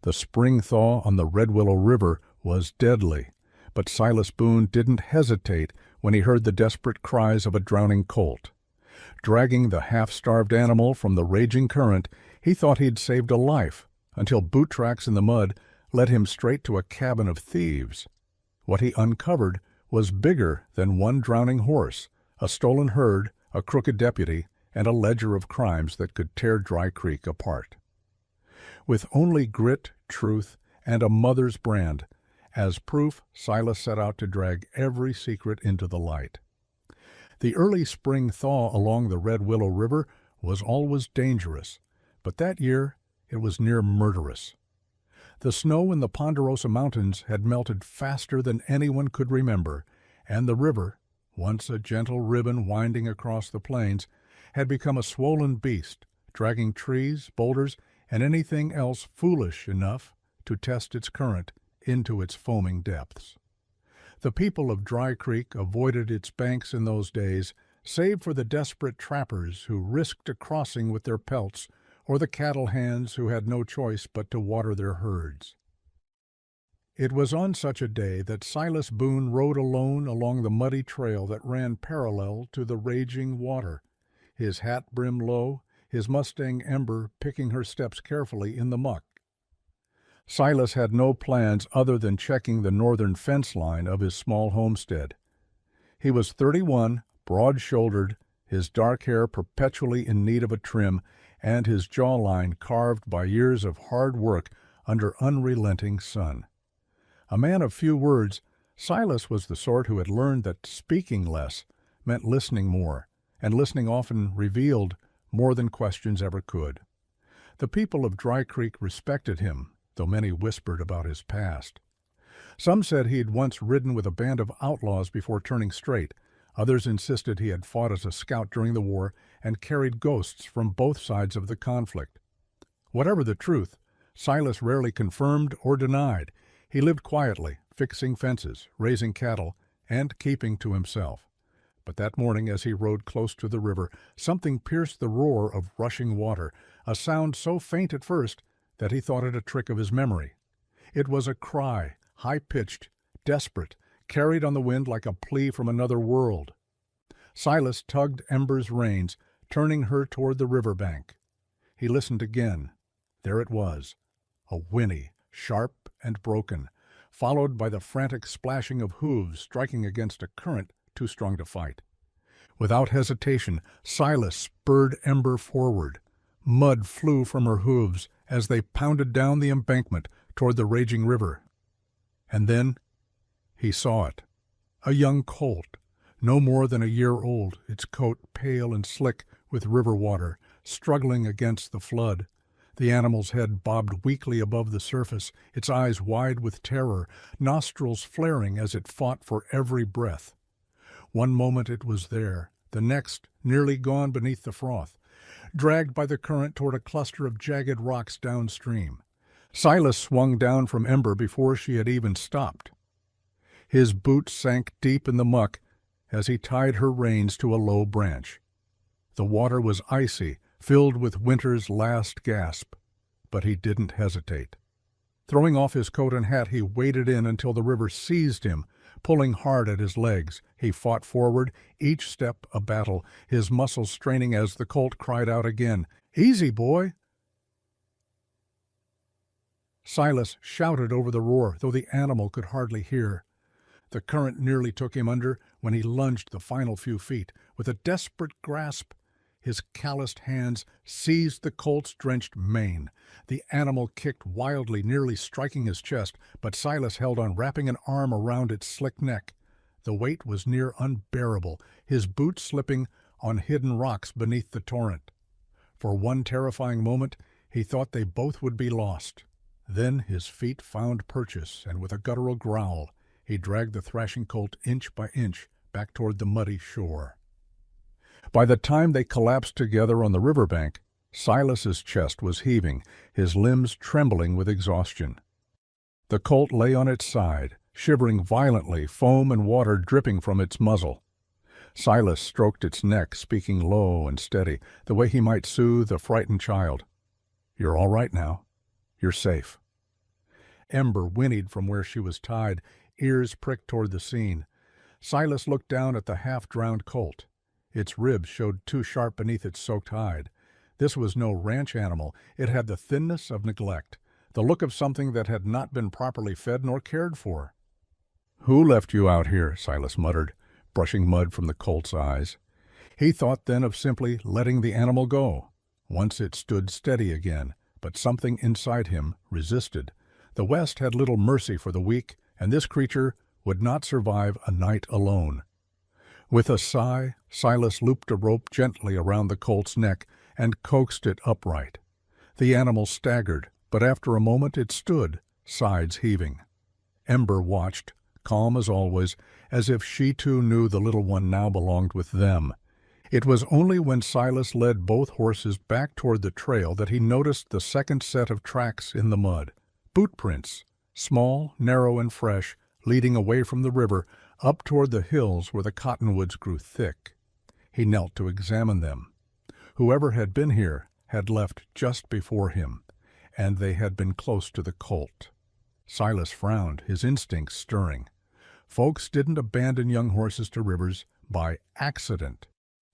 The spring thaw on the Red Willow River was deadly, but Silas Boone didn't hesitate when he heard the desperate cries of a drowning colt. Dragging the half-starved animal from the raging current, he thought he'd saved a life, until boot tracks in the mud led him straight to a cabin of thieves. What he uncovered was bigger than one drowning horse, a stolen herd, a crooked deputy, and a ledger of crimes that could tear Dry Creek apart. With only grit, truth, and a mother's brand as proof, Silas set out to drag every secret into the light. The early spring thaw along the Red Willow River was always dangerous, but that year it was near murderous. The snow in the Ponderosa Mountains had melted faster than anyone could remember, and the river, once a gentle ribbon winding across the plains, had become a swollen beast, dragging trees, boulders, and anything else foolish enough to test its current into its foaming depths. The people of Dry Creek avoided its banks in those days, save for the desperate trappers who risked a crossing with their pelts, or the cattle hands who had no choice but to water their herds. It was on such a day that Silas Boone rode alone along the muddy trail that ran parallel to the raging water, his hat brim low, his mustang Ember picking her steps carefully in the muck. Silas had no plans other than checking the northern fence line of his small homestead. He was 31, broad-shouldered, his dark hair perpetually in need of a trim, and his jawline carved by years of hard work under unrelenting sun. A man of few words, Silas was the sort who had learned that speaking less meant listening more, and listening often revealed more than questions ever could. The people of Dry Creek respected him, though many whispered about his past. Some said he had once ridden with a band of outlaws before turning straight. Others insisted he had fought as a scout during the war and carried ghosts from both sides of the conflict. Whatever the truth, Silas rarely confirmed or denied. He lived quietly, fixing fences, raising cattle, and keeping to himself. But that morning, as he rode close to the river, something pierced the roar of rushing water, a sound so faint at first that he thought it a trick of his memory. It was a cry, high-pitched, desperate, carried on the wind like a plea from another world. Silas tugged Ember's reins, turning her toward the river bank. He listened again. There it was, a whinny, sharp and broken, followed by the frantic splashing of hooves striking against a current too strong to fight. Without hesitation, Silas spurred Ember forward. Mud flew from her hooves as they pounded down the embankment toward the raging river. And then he saw it. A young colt, no more than a year old, its coat pale and slick with river water, struggling against the flood. The animal's head bobbed weakly above the surface, its eyes wide with terror, nostrils flaring as it fought for every breath. One moment it was there, the next nearly gone beneath the froth, dragged by the current toward a cluster of jagged rocks downstream. Silas swung down from Ember before she had even stopped. His boots sank deep in the muck as he tied her reins to a low branch. The water was icy, filled with winter's last gasp, but he didn't hesitate. Throwing off his coat and hat, he waded in until the river seized him. Pulling hard at his legs, he fought forward, each step a battle, his muscles straining as the colt cried out again, "Easy, boy!" Silas shouted over the roar, though the animal could hardly hear. The current nearly took him under when he lunged the final few feet. With a desperate grasp, his calloused hands seized the colt's drenched mane. The animal kicked wildly, nearly striking his chest, but Silas held on, wrapping an arm around its slick neck. The weight was near unbearable, his boots slipping on hidden rocks beneath the torrent. For one terrifying moment, he thought they both would be lost. Then his feet found purchase, and with a guttural growl, he dragged the thrashing colt inch by inch back toward the muddy shore. By the time they collapsed together on the riverbank, Silas's chest was heaving, his limbs trembling with exhaustion. The colt lay on its side, shivering violently, foam and water dripping from its muzzle. Silas stroked its neck, speaking low and steady, the way he might soothe a frightened child. "You're all right now. You're safe. Ember whinnied from where she was tied, ears pricked toward the scene. Silas looked down at the half-drowned colt. Its ribs showed too sharp beneath its soaked hide. This was no ranch animal. It had the thinness of neglect, the look of something that had not been properly fed nor cared for. "Who left you out here?" Silas muttered, brushing mud from the colt's eyes. He thought then of simply letting the animal go. Once it stood steady again, but something inside him resisted. The West had little mercy for the weak, and this creature would not survive a night alone. With a sigh, Silas looped a rope gently around the colt's neck and coaxed it upright. The animal staggered, but after a moment it stood, sides heaving. Ember watched, calm as always, as if she too knew the little one now belonged with them. It was only when Silas led both horses back toward the trail that he noticed the second set of tracks in the mud. Boot prints, small, narrow, and fresh, leading away from the river, up toward the hills where the cottonwoods grew thick. He knelt to examine them. Whoever had been here had left just before him, and they had been close to the colt. Silas frowned, his instincts stirring. Folks didn't abandon young horses to rivers by accident.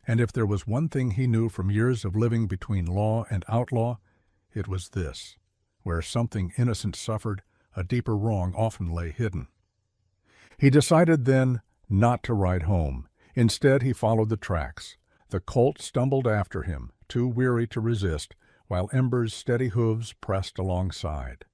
And if there was one thing he knew from years of living between law and outlaw, it was this: where something innocent suffered, a deeper wrong often lay hidden. He decided then not to ride home. Instead, he followed the tracks. The colt stumbled after him, too weary to resist, while Ember's steady hooves pressed alongside.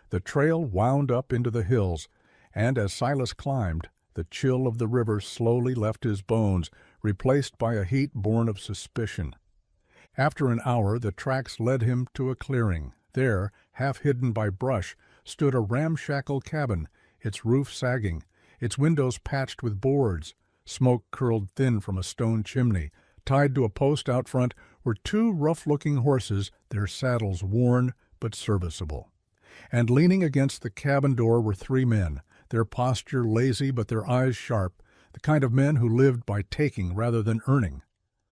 The trail wound up into the hills, and as Silas climbed, the chill of the river slowly left his bones, replaced by a heat born of suspicion. After an hour, the tracks led him to a clearing. There, half hidden by brush, stood a ramshackle cabin, its roof sagging, its windows patched with boards. Smoke curled thin from a stone chimney. Tied to a post out front were two rough-looking horses, their saddles worn but serviceable. And leaning against the cabin door were three men, their posture lazy but their eyes sharp, the kind of men who lived by taking rather than earning.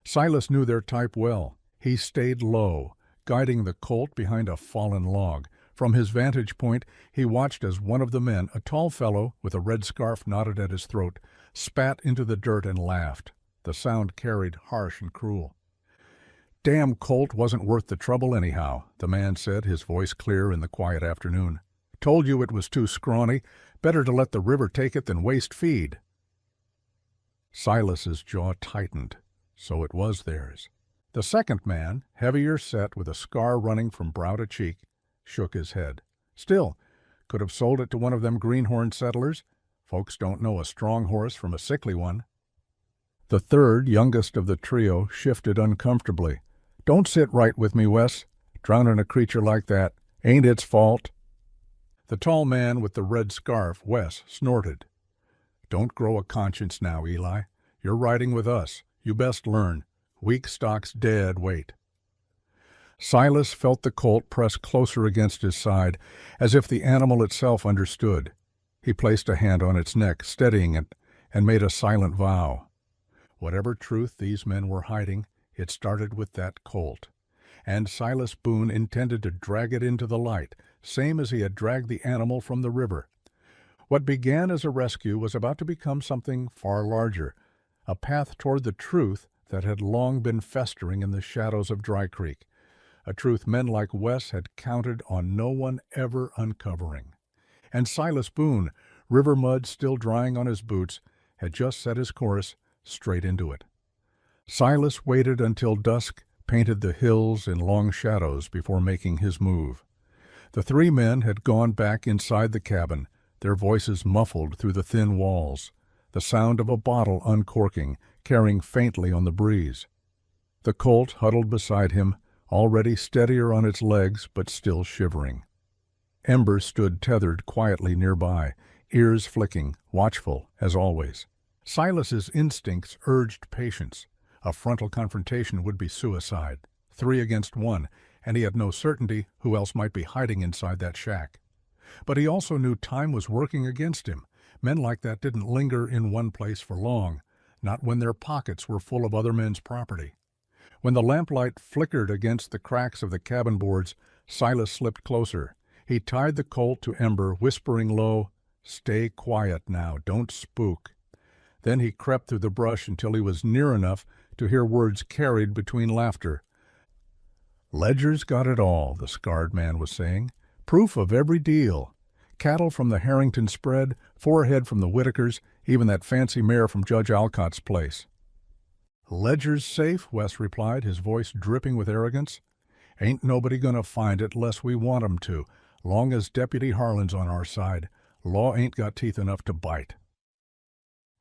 Silas knew their type well. He stayed low, guiding the colt behind a fallen log. From his vantage point, he watched as one of the men, a tall fellow with a red scarf knotted at his throat, spat into the dirt and laughed. The sound carried harsh and cruel. "Damn colt wasn't worth the trouble anyhow," the man said, his voice clear in the quiet afternoon. "Told you it was too scrawny. Better to let the river take it than waste feed." Silas's jaw tightened. So it was theirs. The second man, heavier set with a scar running from brow to cheek, shook his head. Still, could have sold it to one of them greenhorn settlers. Folks don't know a strong horse from a sickly one. The third, youngest of the trio, shifted uncomfortably. "Don't sit right with me, Wes. Drowning a creature like that ain't its fault." The tall man with the red scarf, Wes, snorted. "Don't grow a conscience now, Eli. You're riding with us. You best learn. Weak stock's dead weight." Silas felt the colt press closer against his side, as if the animal itself understood. He placed a hand on its neck, steadying it, and made a silent vow. Whatever truth these men were hiding, it started with that colt. And Silas Boone intended to drag it into the light, same as he had dragged the animal from the river. What began as a rescue was about to become something far larger, a path toward the truth that had long been festering in the shadows of Dry Creek, a truth men like Wes had counted on no one ever uncovering. And Silas Boone, river mud still drying on his boots, had just set his course straight into it. Silas waited until dusk painted the hills in long shadows before making his move. The three men had gone back inside the cabin, their voices muffled through the thin walls, the sound of a bottle uncorking, carrying faintly on the breeze. The colt huddled beside him, already steadier on its legs but still shivering. Ember stood tethered quietly nearby, ears flicking, watchful as always. Silas's instincts urged patience. A frontal confrontation would be suicide. 3 against 1, and he had no certainty who else might be hiding inside that shack. But he also knew time was working against him. Men like that didn't linger in one place for long, not when their pockets were full of other men's property. When the lamplight flickered against the cracks of the cabin boards, Silas slipped closer, He tied the colt to Ember, whispering low, "Stay quiet now, don't spook." Then he crept through the brush until he was near enough to hear words carried between laughter. "Ledger's got it all," the scarred man was saying. "Proof of every deal. Cattle from the Harrington spread, 4 head from the Whitakers, even that fancy mare from Judge Alcott's place." "Ledger's safe," Wes replied, his voice dripping with arrogance. "Ain't nobody gonna find it less we want 'em to, long as Deputy Harlan's on our side. Law ain't got teeth enough to bite."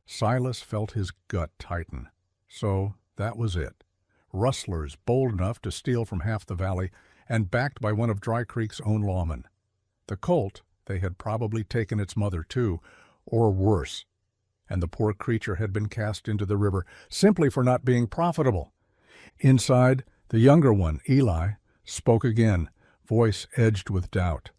Silas felt his gut tighten. So that was it. Rustlers bold enough to steal from half the valley, and backed by one of Dry Creek's own lawmen. The colt, they had probably taken its mother too, or worse, and the poor creature had been cast into the river simply for not being profitable. Inside, the younger one, Eli, spoke again, voice edged with doubt.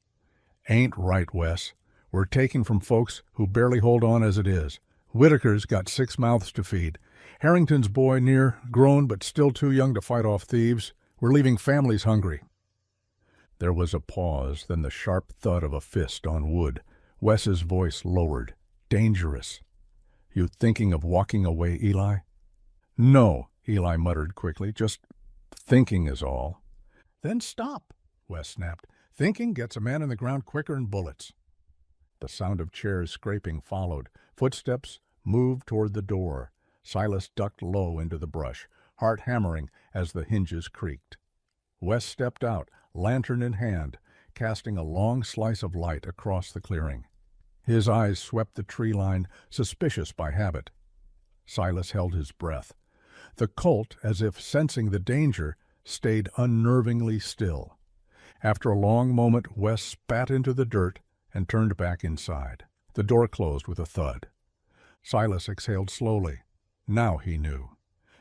"Ain't right, Wes. We're taking from folks who barely hold on as it is. Whitaker's got 6 mouths to feed. Harrington's boy near, grown but still too young to fight off thieves. We're leaving families hungry." There was a pause, then the sharp thud of a fist on wood. Wes's voice lowered. "Dangerous. You thinking of walking away, Eli?" "No," Eli muttered quickly. "Just thinking is all." "Then stop," Wes snapped. "Thinking gets a man in the ground quicker'n bullets." The sound of chairs scraping followed. Footsteps moved toward the door. Silas ducked low into the brush, heart hammering as the hinges creaked. Wes stepped out, lantern in hand, casting a long slice of light across the clearing. His eyes swept the tree line, suspicious by habit. Silas held his breath. The colt, as if sensing the danger, stayed unnervingly still. After a long moment, Wes spat into the dirt and turned back inside. The door closed with a thud. Silas exhaled slowly. Now he knew.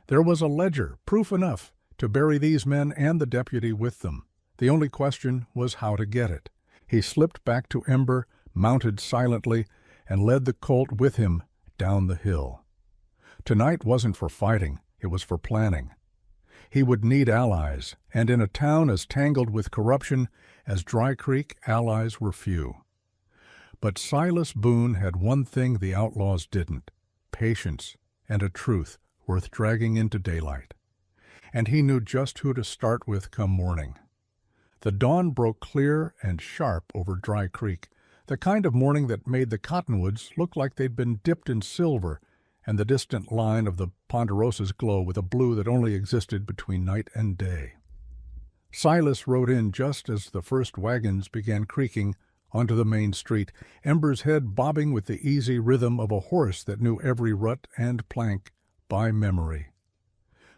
There was a ledger, proof enough, to bury these men and the deputy with them. The only question was how to get it. He slipped back to Ember, mounted silently, and led the colt with him down the hill. Tonight wasn't for fighting, it was for planning. He would need allies, and in a town as tangled with corruption as Dry Creek, allies were few. But Silas Boone had one thing the outlaws didn't: patience and a truth worth dragging into daylight. And he knew just who to start with come morning. The dawn broke clear and sharp over Dry Creek, the kind of morning that made the cottonwoods look like they'd been dipped in silver, and the distant line of the Ponderosas glow with a blue that only existed between night and day. Silas rode in just as the first wagons began creaking onto the main street, Ember's head bobbing with the easy rhythm of a horse that knew every rut and plank by memory.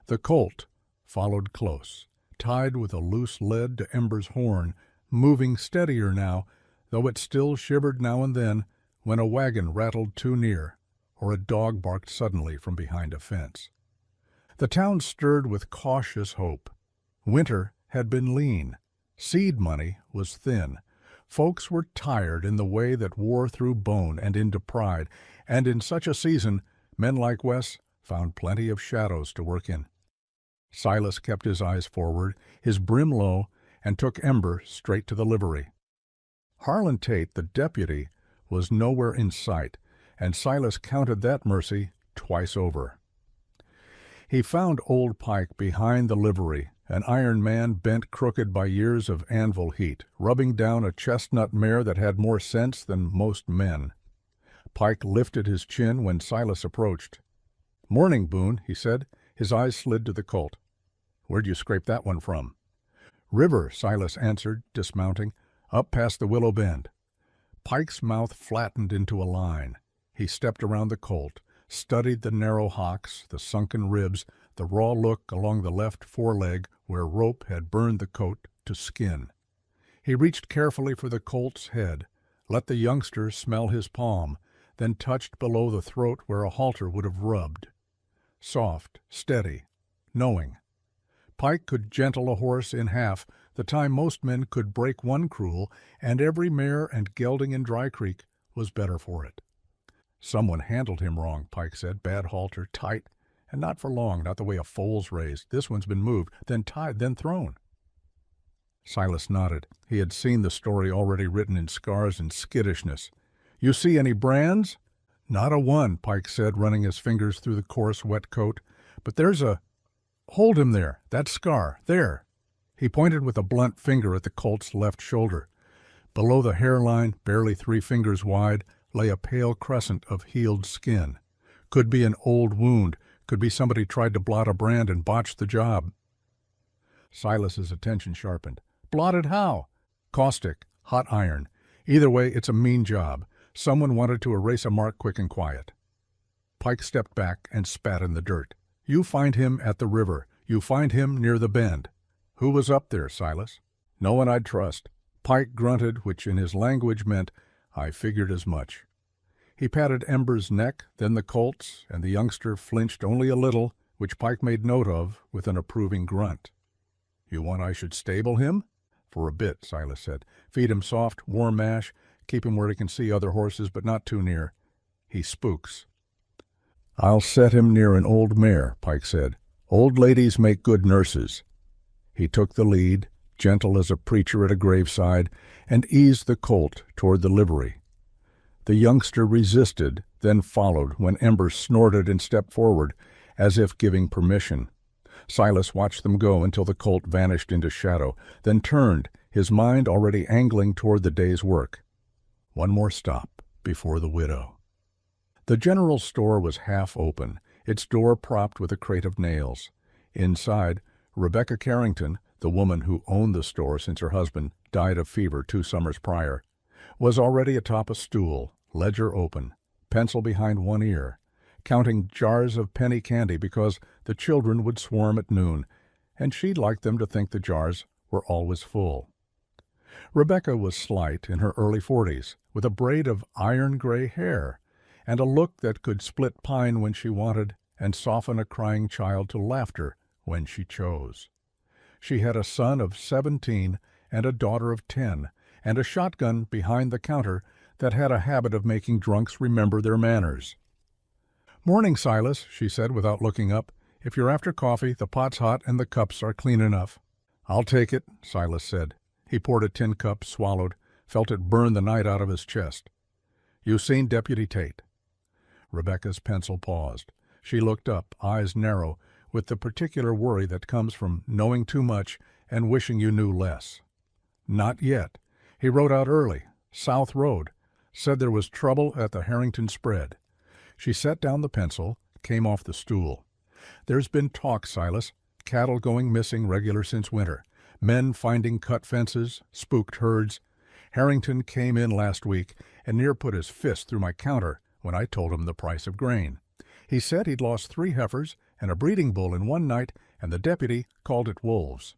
The colt followed close, tied with a loose lead to Ember's horn, moving steadier now, though it still shivered now and then when a wagon rattled too near or a dog barked suddenly from behind a fence. The town stirred with cautious hope. Winter had been lean. Seed money was thin. Folks were tired in the way that wore through bone and into pride, and in such a season, men like Wes found plenty of shadows to work in. Silas kept his eyes forward, his brim low, and took Ember straight to the livery. Harlan Tate, the deputy, was nowhere in sight, and Silas counted that mercy twice over. He found old Pike behind the livery, an iron man bent crooked by years of anvil heat, rubbing down a chestnut mare that had more sense than most men. Pike lifted his chin when Silas approached. "Morning, Boone," he said. His eyes slid to the colt. "Where'd you scrape that one from?" "River," Silas answered, dismounting, "up past the Willow Bend." Pike's mouth flattened into a line. He stepped around the colt, studied the narrow hocks, the sunken ribs, the raw look along the left foreleg where rope had burned the coat to skin. He reached carefully for the colt's head, let the youngster smell his palm, then touched below the throat where a halter would have rubbed. Soft, steady, knowing. Pike could gentle a horse in half, the time most men could break one cruel, and every mare and gelding in Dry Creek was better for it. "Someone handled him wrong," Pike said. "Bad halter, tight, and not for long, not the way a foal's raised. This one's been moved, then tied, then thrown." Silas nodded. He had seen the story already written in scars and skittishness. "You see any brands?" "Not a one," Pike said, running his fingers through the coarse, wet coat. "But there's a— Hold him there. That scar. There." He pointed with a blunt finger at the colt's left shoulder. Below the hairline, barely 3 fingers wide, lay a pale crescent of healed skin. Could be an old wound. Could be somebody tried to blot a brand and botched the job. Silas's attention sharpened. "Blotted how?" "Caustic. Hot iron. Either way, it's a mean job. Someone wanted to erase a mark quick and quiet." Pike stepped back and spat in the dirt. "You find him at the river. You find him near the bend." "Who was up there, Silas?" "No one I'd trust." Pike grunted, which in his language meant, "I figured as much." He patted Ember's neck, then the colt's, and the youngster flinched only a little, which Pike made note of with an approving grunt. "You want I should stable him?" "For a bit," Silas said. "Feed him soft, warm mash, keep him where he can see other horses, but not too near. He spooks." "I'll set him near an old mare," Pike said. "Old ladies make good nurses." He took the lead, gentle as a preacher at a graveside, and eased the colt toward the livery. The youngster resisted, then followed when Ember snorted and stepped forward, as if giving permission. Silas watched them go until the colt vanished into shadow, then turned, his mind already angling toward the day's work. One more stop before the widow. The general store was half open, its door propped with a crate of nails. Inside, Rebecca Carrington, the woman who owned the store since her husband died of fever 2 summers prior, was already atop a stool, ledger open, pencil behind one ear, counting jars of penny candy because the children would swarm at noon, and she'd like them to think the jars were always full. Rebecca was slight, in her early 40s, with a braid of iron-gray hair, and a look that could split pine when she wanted and soften a crying child to laughter when she chose. She had a son of 17 and a daughter of 10, and a shotgun behind the counter that had a habit of making drunks remember their manners. "Morning, Silas," she said without looking up. "If you're after coffee, the pot's hot and the cups are clean enough." "I'll take it," Silas said. He poured a tin cup, swallowed, felt it burn the night out of his chest. "You seen Deputy Tate?" Rebecca's pencil paused. She looked up, eyes narrow, with the particular worry that comes from knowing too much and wishing you knew less. "Not yet. He rode out early. South Road. Said there was trouble at the Harrington spread." She set down the pencil, came off the stool. "There's been talk, Silas. Cattle going missing regular since winter. Men finding cut fences, spooked herds. Harrington came in last week and near put his fist through my counter when I told him the price of grain. He said he'd lost 3 heifers and a breeding bull in one night, and the deputy called it wolves."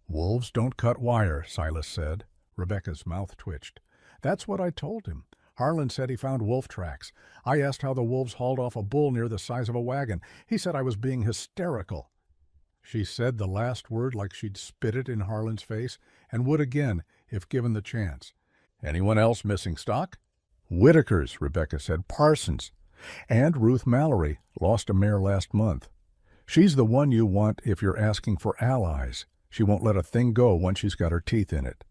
"Wolves don't cut wire," Silas said. Rebecca's mouth twitched. "That's what I told him. Harlan said he found wolf tracks. I asked how the wolves hauled off a bull near the size of a wagon. He said I was being hysterical." She said the last word like she'd spit it in Harlan's face, and would again if given the chance. "Anyone else missing stock?" "Whitakers," Rebecca said. "Parsons. And Ruth Mallory lost a mare last month. She's the one you want if you're asking for allies. She won't let a thing go once she's got her teeth in it."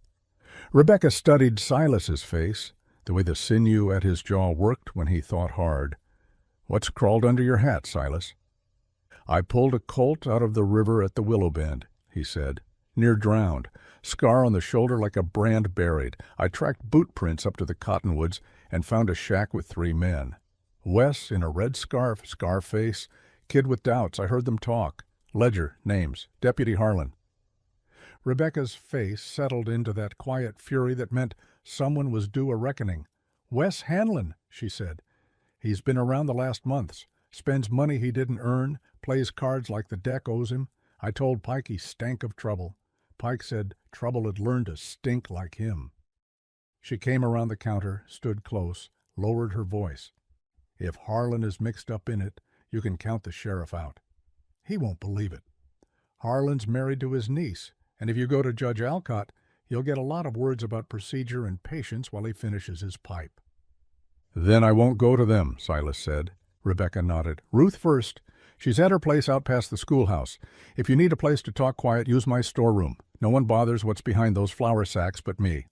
Rebecca studied Silas's face, the way the sinew at his jaw worked when he thought hard. "What's crawled under your hat, Silas?" "I pulled a colt out of the river at the Willow Bend," he said. "Near drowned. Scar on the shoulder like a brand buried. I tracked boot prints up to the cottonwoods and found a shack with 3 men. Wes in a red scarf, Scarface. Kid with doubts. I heard them talk. Ledger, names. Deputy Harlan." Rebecca's face settled into that quiet fury that meant someone was due a reckoning. "Wes Hanlon," she said. "He's been around the last months. Spends money he didn't earn. Plays cards like the deck owes him. I told Pike he stank of trouble. Pike said trouble had learned to stink like him." She came around the counter, stood close, lowered her voice. "If Harlan is mixed up in it, you can count the sheriff out. He won't believe it. Harlan's married to his niece, and if you go to Judge Alcott, you'll get a lot of words about procedure and patience while he finishes his pipe." "Then I won't go to them," Silas said. Rebecca nodded. "Ruth first. She's at her place out past the schoolhouse. If you need a place to talk quiet, use my storeroom. No one bothers what's behind those flour sacks but me."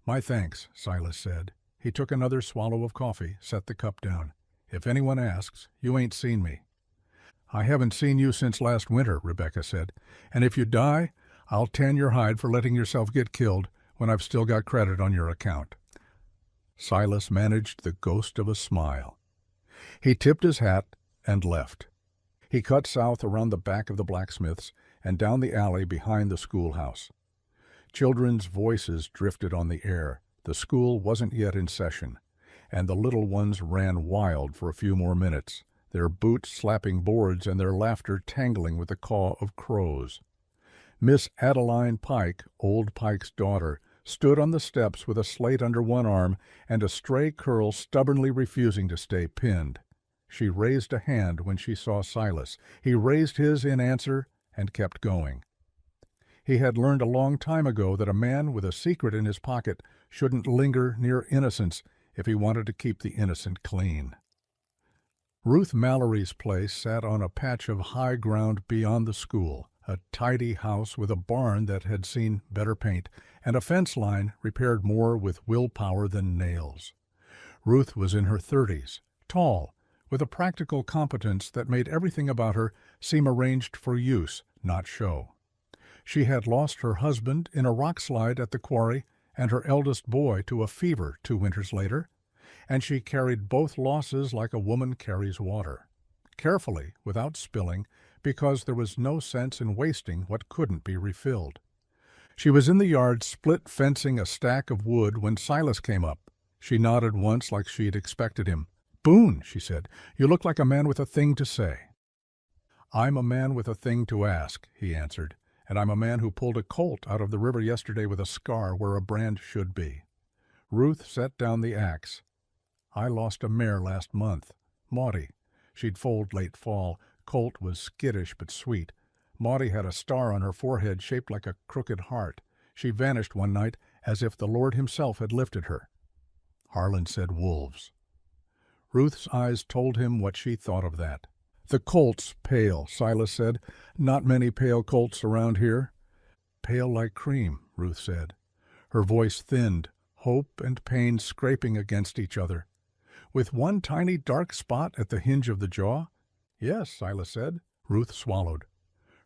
"My thanks," Silas said. He took another swallow of coffee, set the cup down. "If anyone asks, you ain't seen me." "I haven't seen you since last winter," Rebecca said. "And if you die, I'll tan your hide for letting yourself get killed when I've still got credit on your account." Silas managed the ghost of a smile. He tipped his hat and left. He cut south around the back of the blacksmith's and down the alley behind the schoolhouse. Children's voices drifted on the air. The school wasn't yet in session, and the little ones ran wild for a few more minutes, their boots slapping boards and their laughter tangling with the caw of crows. Miss Adeline Pike, old Pike's daughter, stood on the steps with a slate under one arm and a stray curl stubbornly refusing to stay pinned. She raised a hand when she saw Silas. He raised his in answer and kept going. He had learned a long time ago that a man with a secret in his pocket shouldn't linger near innocence if he wanted to keep the innocent clean. Ruth Mallory's place sat on a patch of high ground beyond the school, a tidy house with a barn that had seen better paint, and a fence line repaired more with willpower than nails. Ruth was in her 30s, tall, with a practical competence that made everything about her seem arranged for use, not show. She had lost her husband in a rock slide at the quarry and her eldest boy to a fever 2 winters later, and she carried both losses like a woman carries water, carefully, without spilling, because there was no sense in wasting what couldn't be refilled. She was in the yard split fencing a stack of wood when Silas came up. She nodded once like she'd expected him. "Boone," she said, "you look like a man with a thing to say." "I'm a man with a thing to ask," he answered, "and I'm a man who pulled a colt out of the river yesterday with a scar where a brand should be." Ruth set down the axe. "I lost a mare last month, Maudie. She'd foaled late fall. Colt was skittish but sweet. Maudie had a star on her forehead shaped like a crooked heart. She vanished one night as if the Lord himself had lifted her." Harlan said wolves. Ruth's eyes told him what she thought of that. "The colt's pale," Silas said. "Not many pale colts around here." "Pale like cream," Ruth said. Her voice thinned, hope and pain scraping against each other. "With one tiny dark spot at the hinge of the jaw?" "Yes," Silas said. Ruth swallowed.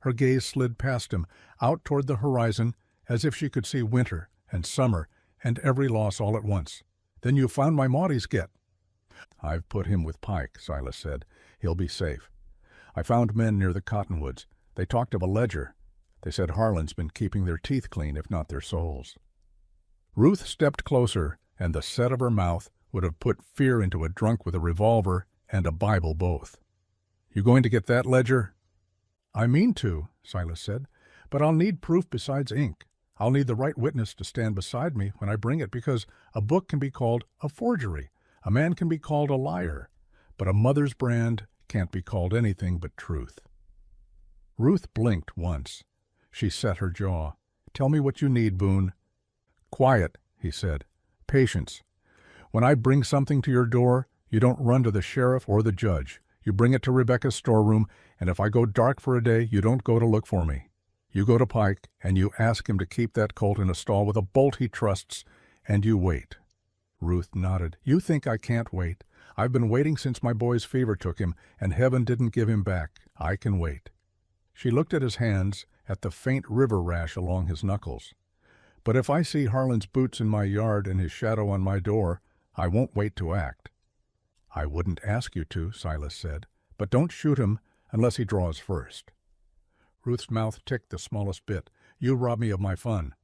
Her gaze slid past him, out toward the horizon, as if she could see winter and summer and every loss all at once. "Then you found my Maudie's get." "I've put him with Pike," Silas said. "He'll be safe. I found men near the cottonwoods. They talked of a ledger. They said Harlan's been keeping their teeth clean, if not their souls." Ruth stepped closer, and the set of her mouth would have put fear into a drunk with a revolver and a Bible both. "You going to get that ledger?" "I mean to," Silas said, "but I'll need proof besides ink. I'll need the right witness to stand beside me when I bring it, because a book can be called a forgery, a man can be called a liar, but a mother's brand can't be called anything but truth." Ruth blinked once. She set her jaw. "Tell me what you need, Boone." "Quiet," he said. "Patience. When I bring something to your door, you don't run to the sheriff or the judge. You bring it to Rebecca's storeroom, and if I go dark for a day, you don't go to look for me. You go to Pike, and you ask him to keep that colt in a stall with a bolt he trusts, and you wait." Ruth nodded. "You think I can't wait. I've been waiting since my boy's fever took him, and heaven didn't give him back. I can wait." She looked at his hands, at the faint river rash along his knuckles. "But if I see Harlan's boots in my yard and his shadow on my door, I won't wait to act." "I wouldn't ask you to," Silas said, "but don't shoot him unless he draws first." Ruth's mouth ticked the smallest bit. "You rob me of my fun."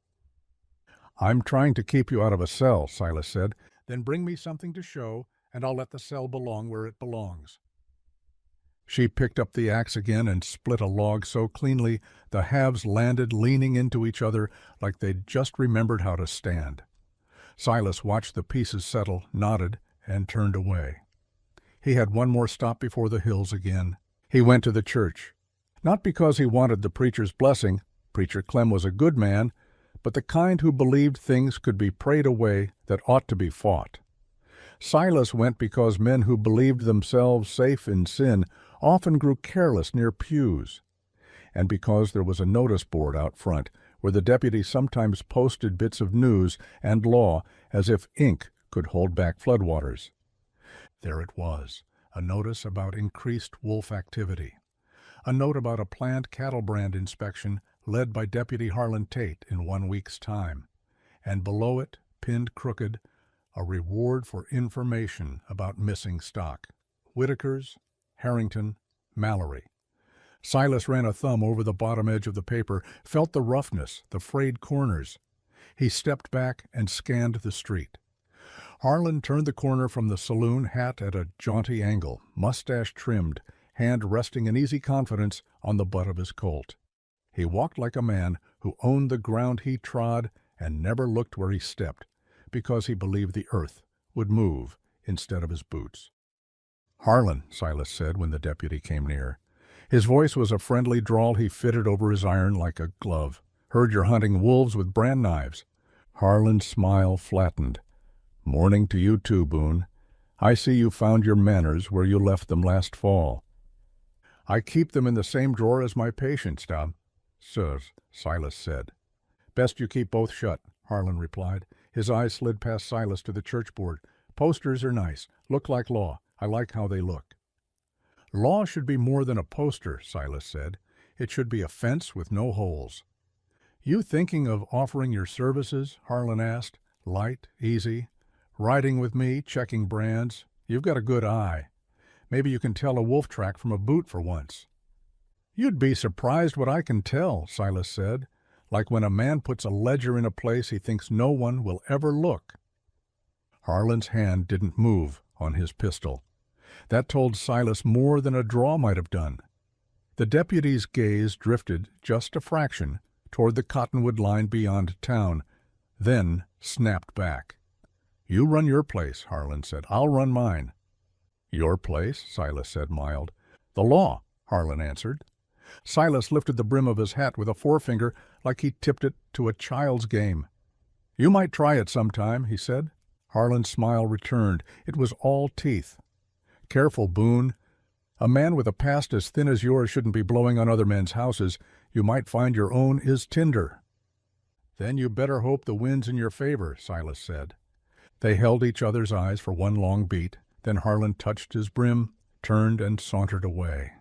"I'm trying to keep you out of a cell," Silas said. "Then bring me something to show, and I'll let the cell belong where it belongs." She picked up the axe again and split a log so cleanly the halves landed leaning into each other like they'd just remembered how to stand. Silas watched the pieces settle, nodded, and turned away. He had one more stop before the hills again. He went to the church. Not because he wanted the preacher's blessing. Preacher Clem was a good man, but the kind who believed things could be prayed away that ought to be fought. Silas went because men who believed themselves safe in sin often grew careless near pews. And because there was a notice board out front where the deputy sometimes posted bits of news and law as if ink could hold back floodwaters. There it was, a notice about increased wolf activity. A note about a planned cattle brand inspection led by Deputy Harlan Tate in 1 week's time. And below it, pinned crooked, a reward for information about missing stock. Whitaker's, Harrington, Mallory. Silas ran a thumb over the bottom edge of the paper, felt the roughness, the frayed corners. He stepped back and scanned the street. Harlan turned the corner from the saloon, hat at a jaunty angle, mustache trimmed, hand resting in easy confidence on the butt of his Colt. He walked like a man who owned the ground he trod and never looked where he stepped, because he believed the earth would move instead of his boots. "Harlan," Silas said when the deputy came near. His voice was a friendly drawl he fitted over his iron like a glove. "Heard you're hunting wolves with brand knives." Harlan's smile flattened. "Morning to you too, Boone. I see you found your manners where you left them last fall." "I keep them in the same drawer as my patients, sirs," Silas said. "Best you keep both shut," Harlan replied. His eyes slid past Silas to the church board. "Posters are nice. Look like law. I like how they look." "Law should be more than a poster," Silas said. "It should be a fence with no holes." "You thinking of offering your services?" Harlan asked. "Light, easy. Riding with me, checking brands. You've got a good eye. Maybe you can tell a wolf track from a boot for once." "You'd be surprised what I can tell," Silas said. "Like when a man puts a ledger in a place he thinks no one will ever look." Harlan's hand didn't move on his pistol. That told Silas more than a draw might have done. The deputy's gaze drifted just a fraction toward the cottonwood line beyond town, then snapped back. "You run your place," Harlan said. "I'll run mine." "Your place?" Silas said, mild. "The law," Harlan answered. Silas lifted the brim of his hat with a forefinger like he tipped it to a child's game. "You might try it sometime," he said. Harlan's smile returned. It was all teeth. "Careful, Boone. A man with a past as thin as yours shouldn't be blowing on other men's houses. You might find your own is tinder." "Then you better hope the wind's in your favor," Silas said. They held each other's eyes for one long beat. Then Harlan touched his brim, turned, and sauntered away.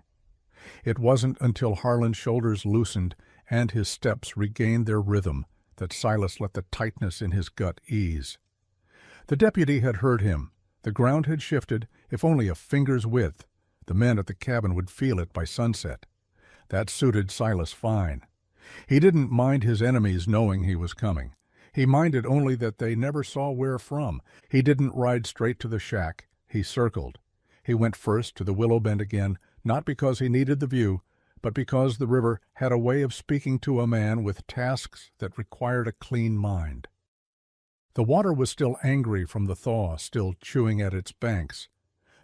It wasn't until Harlan's shoulders loosened and his steps regained their rhythm that Silas let the tightness in his gut ease. The deputy had heard him. The ground had shifted, if only a finger's width. The men at the cabin would feel it by sunset. That suited Silas fine. He didn't mind his enemies knowing he was coming. He minded only that they never saw where from. He didn't ride straight to the shack. He circled. He went first to the willow bend again, not because he needed the view, but because the river had a way of speaking to a man with tasks that required a clean mind. The water was still angry from the thaw, still chewing at its banks.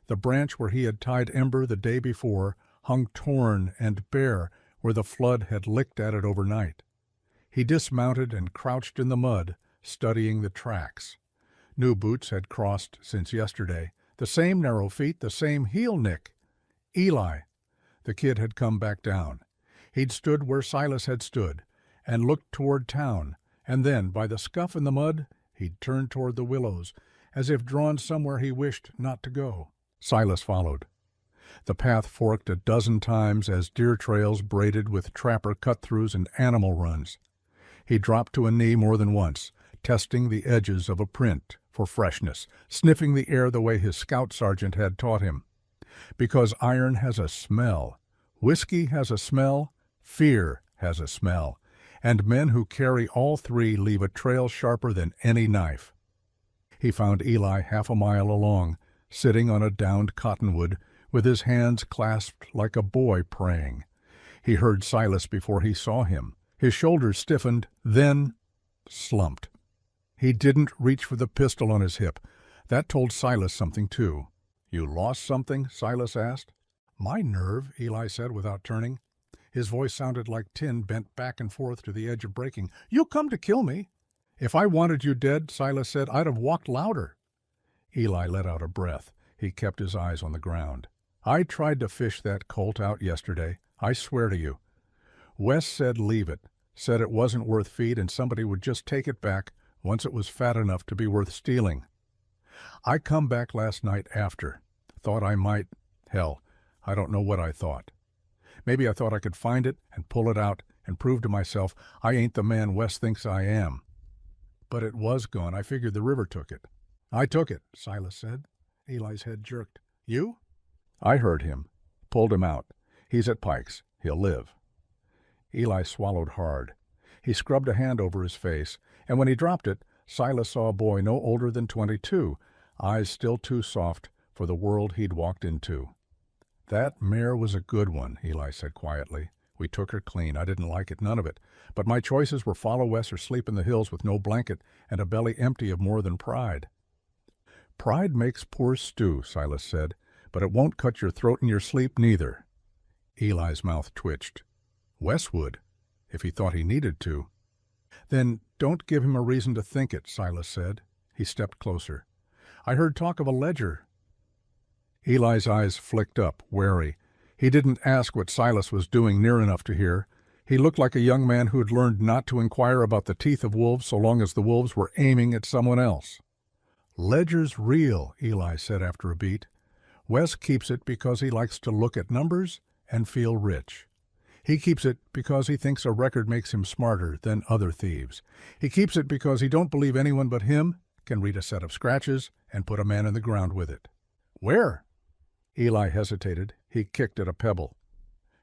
The branch where he had tied Ember the day before hung torn and bare where the flood had licked at it overnight. He dismounted and crouched in the mud, studying the tracks. New boots had crossed since yesterday, the same narrow feet, the same heel nick. Eli. The kid had come back down. He'd stood where Silas had stood, and looked toward town, and then, by the scuff in the mud, he'd turned toward the willows, as if drawn somewhere he wished not to go. Silas followed. The path forked a dozen times as deer trails braided with trapper cut-throughs and animal runs. He dropped to a knee more than once, testing the edges of a print for freshness, sniffing the air the way his scout sergeant had taught him. Because iron has a smell, whiskey has a smell, fear has a smell, and men who carry all three leave a trail sharper than any knife. He found Eli half a mile along, sitting on a downed cottonwood, with his hands clasped like a boy praying. He heard Silas before he saw him. His shoulders stiffened, then slumped. He didn't reach for the pistol on his hip. That told Silas something, too. "You lost something?" Silas asked. "My nerve," Eli said without turning. His voice sounded like tin bent back and forth to the edge of breaking. "You come to kill me." "If I wanted you dead," Silas said, "I'd have walked louder." Eli let out a breath. He kept his eyes on the ground. I tried to fish that colt out yesterday. I swear to you. Wes said leave it, said it wasn't worth feed and somebody would just take it back once it was fat enough to be worth stealing. I come back last night after. Thought I might. Hell, I don't know what I thought. Maybe I thought I could find it and pull it out and prove to myself I ain't the man Wes thinks I am. But it was gone. I figured the river took it. I took it, Silas said. Eli's head jerked. You? I heard him. Pulled him out. He's at Pike's. He'll live. Eli swallowed hard. He scrubbed a hand over his face, and when he dropped it, Silas saw a boy no older than 22, eyes still too soft for the world he'd walked into. That mare was a good one, Eli said quietly. We took her clean. I didn't like it, none of it. But my choices were follow Wes or sleep in the hills with no blanket and a belly empty of more than pride. Pride makes poor stew, Silas said, but it won't cut your throat in your sleep neither. Eli's mouth twitched. Wes would, if he thought he needed to. Then don't give him a reason to think it, Silas said. He stepped closer. I heard talk of a ledger. Eli's eyes flicked up, wary. He didn't ask what Silas was doing near enough to hear. He looked like a young man who had learned not to inquire about the teeth of wolves so long as the wolves were aiming at someone else. Ledger's real, Eli said after a beat. Wes keeps it because he likes to look at numbers and feel rich. He keeps it because he thinks a record makes him smarter than other thieves. He keeps it because he don't believe anyone but him can read a set of scratches and put a man in the ground with it. Where? Eli hesitated. He kicked at a pebble.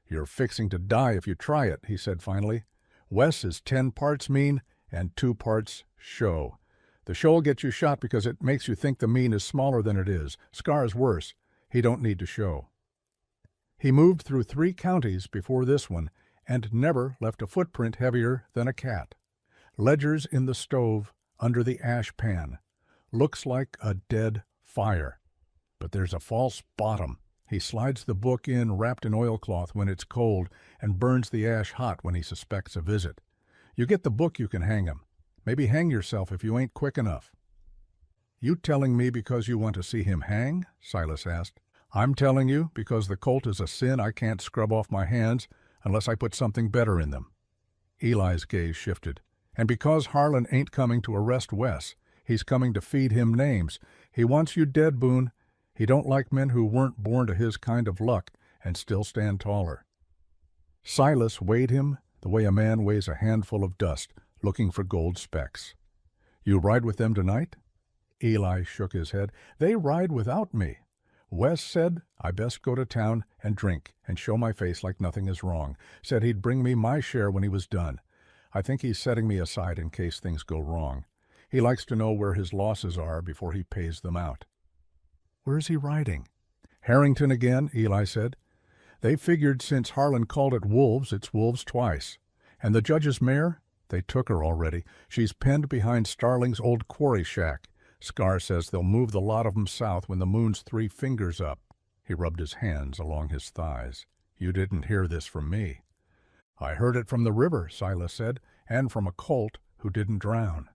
You're fixing to die if you try it, he said finally. Wes is 10 parts mean and 2 parts show. The show'll get you shot because it makes you think the mean is smaller than it is. Scar's worse. He don't need to show. He moved through 3 counties before this one and never left a footprint heavier than a cat. Ledger's in the stove under the ash pan. Looks like a dead fire. But there's a false bottom. He slides the book in wrapped in oilcloth when it's cold and burns the ash hot when he suspects a visit. You get the book, you can hang him. Maybe hang yourself if you ain't quick enough. You telling me because you want to see him hang? Silas asked. I'm telling you because the colt is a sin I can't scrub off my hands unless I put something better in them. Eli's gaze shifted. And because Harlan ain't coming to arrest Wes, he's coming to feed him names. He wants you dead, Boone. He don't like men who weren't born to his kind of luck and still stand taller. Silas weighed him the way a man weighs a handful of dust, looking for gold specks. You ride with them tonight? Eli shook his head. They ride without me. Wes said I best go to town and drink and show my face like nothing is wrong. Said he'd bring me my share when he was done. I think he's setting me aside in case things go wrong. He likes to know where his losses are before he pays them out. Where's he riding? Harrington again, Eli said. They figured since Harlan called it wolves, it's wolves twice. And the judge's mare? They took her already. She's penned behind Starling's old quarry shack. Scar says they'll move the lot of 'em south when the moon's 3 fingers up. He rubbed his hands along his thighs. You didn't hear this from me. I heard it from the river, Silas said, and from a colt who didn't drown.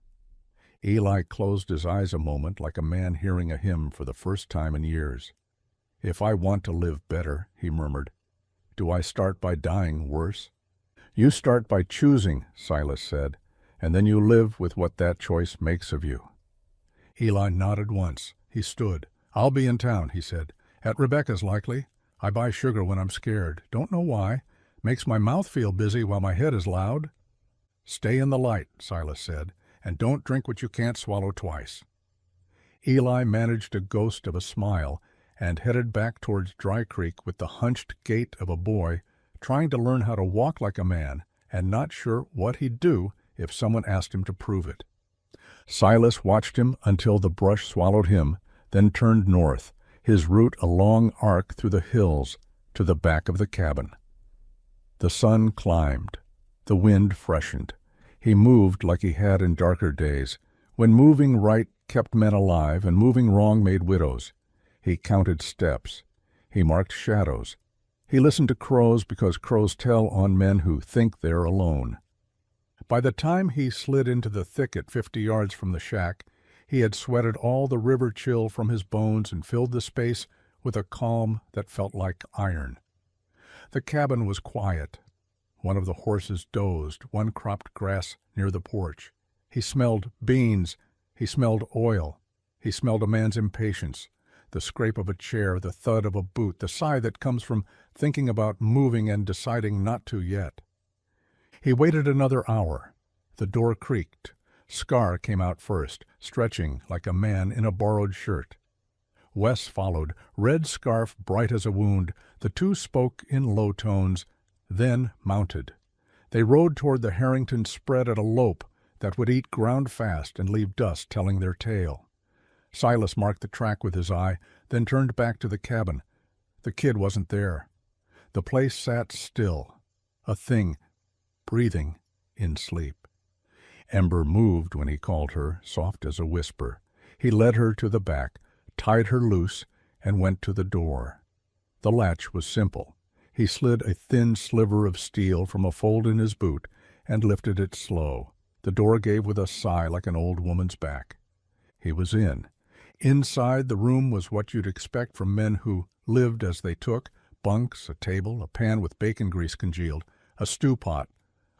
Eli closed his eyes a moment like a man hearing a hymn for the first time in years. If I want to live better, he murmured, do I start by dying worse? You start by choosing, Silas said, and then you live with what that choice makes of you. Eli nodded once. He stood. I'll be in town, he said. At Rebecca's likely. I buy sugar when I'm scared. Don't know why. Makes my mouth feel busy while my head is loud. Stay in the light, Silas said, and don't drink what you can't swallow twice. Eli managed a ghost of a smile and headed back towards Dry Creek with the hunched gait of a boy trying to learn how to walk like a man and not sure what he'd do if someone asked him to prove it. Silas watched him until the brush swallowed him, then turned north, his route a long arc through the hills to the back of the cabin. The sun climbed. The wind freshened. He moved like he had in darker days, when moving right kept men alive and moving wrong made widows. He counted steps. He marked shadows. He listened to crows because crows tell on men who think they're alone. By the time he slid into the thicket 50 yards from the shack, he had sweated all the river chill from his bones and filled the space with a calm that felt like iron. The cabin was quiet. One of the horses dozed, one cropped grass near the porch. He smelled beans. He smelled oil. He smelled a man's impatience, the scrape of a chair, the thud of a boot, the sigh that comes from thinking about moving and deciding not to yet. He waited another hour. The door creaked. Scar came out first, stretching like a man in a borrowed shirt. Wes followed, red scarf bright as a wound. The two spoke in low tones, then mounted. They rode toward the Harrington spread at a lope that would eat ground fast and leave dust telling their tale. Silas marked the track with his eye, then turned back to the cabin. The kid wasn't there. The place sat still, a thing, breathing in sleep. Ember moved when he called her, soft as a whisper. He led her to the back, tied her loose, and went to the door. The latch was simple. He slid a thin sliver of steel from a fold in his boot and lifted it slow. The door gave with a sigh like an old woman's back. He was in. Inside, the room was what you'd expect from men who lived as they took: bunks, a table, a pan with bacon grease congealed, a stew pot,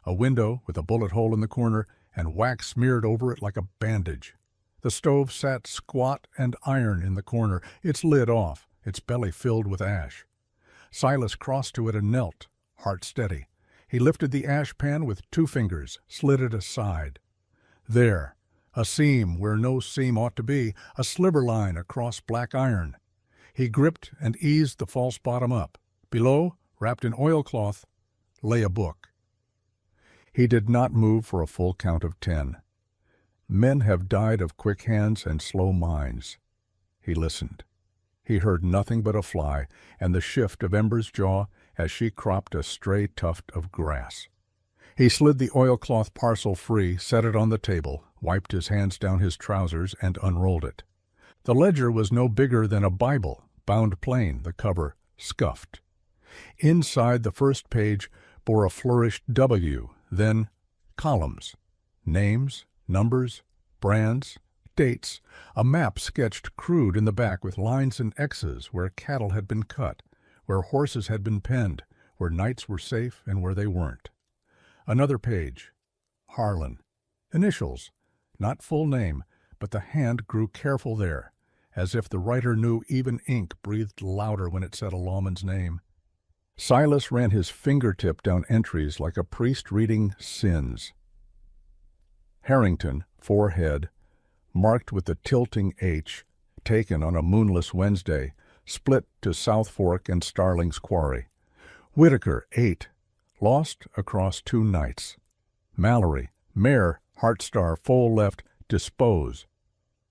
a window with a bullet hole in the corner, and wax smeared over it like a bandage. The stove sat squat and iron in the corner, its lid off, its belly filled with ash. Silas crossed to it and knelt, heart steady. He lifted the ash pan with 2 fingers, slid it aside. There, a seam where no seam ought to be, a sliver line across black iron. He gripped and eased the false bottom up. Below, wrapped in oilcloth, lay a book. He did not move for a full count of 10. Men have died of quick hands and slow minds. He listened. He heard nothing but a fly and the shift of Ember's jaw as she cropped a stray tuft of grass. He slid the oilcloth parcel free, set it on the table, wiped his hands down his trousers, and unrolled it. The ledger was no bigger than a Bible, bound plain, the cover scuffed. Inside, the first page bore a flourished W, then columns, names, numbers, brands, dates, a map sketched crude in the back with lines and X's where cattle had been cut, where horses had been penned, where nights were safe and where they weren't. Another page, Harlan. Initials, not full name, but the hand grew careful there, as if the writer knew even ink breathed louder when it said a lawman's name. Silas ran his fingertip down entries like a priest reading sins. Harrington, forehead, marked with the tilting H, taken on a moonless Wednesday, split to South Fork and Starling's Quarry. Whitaker, 8, lost across 2 nights. Mallory, mare, heart star, foal left, dispose.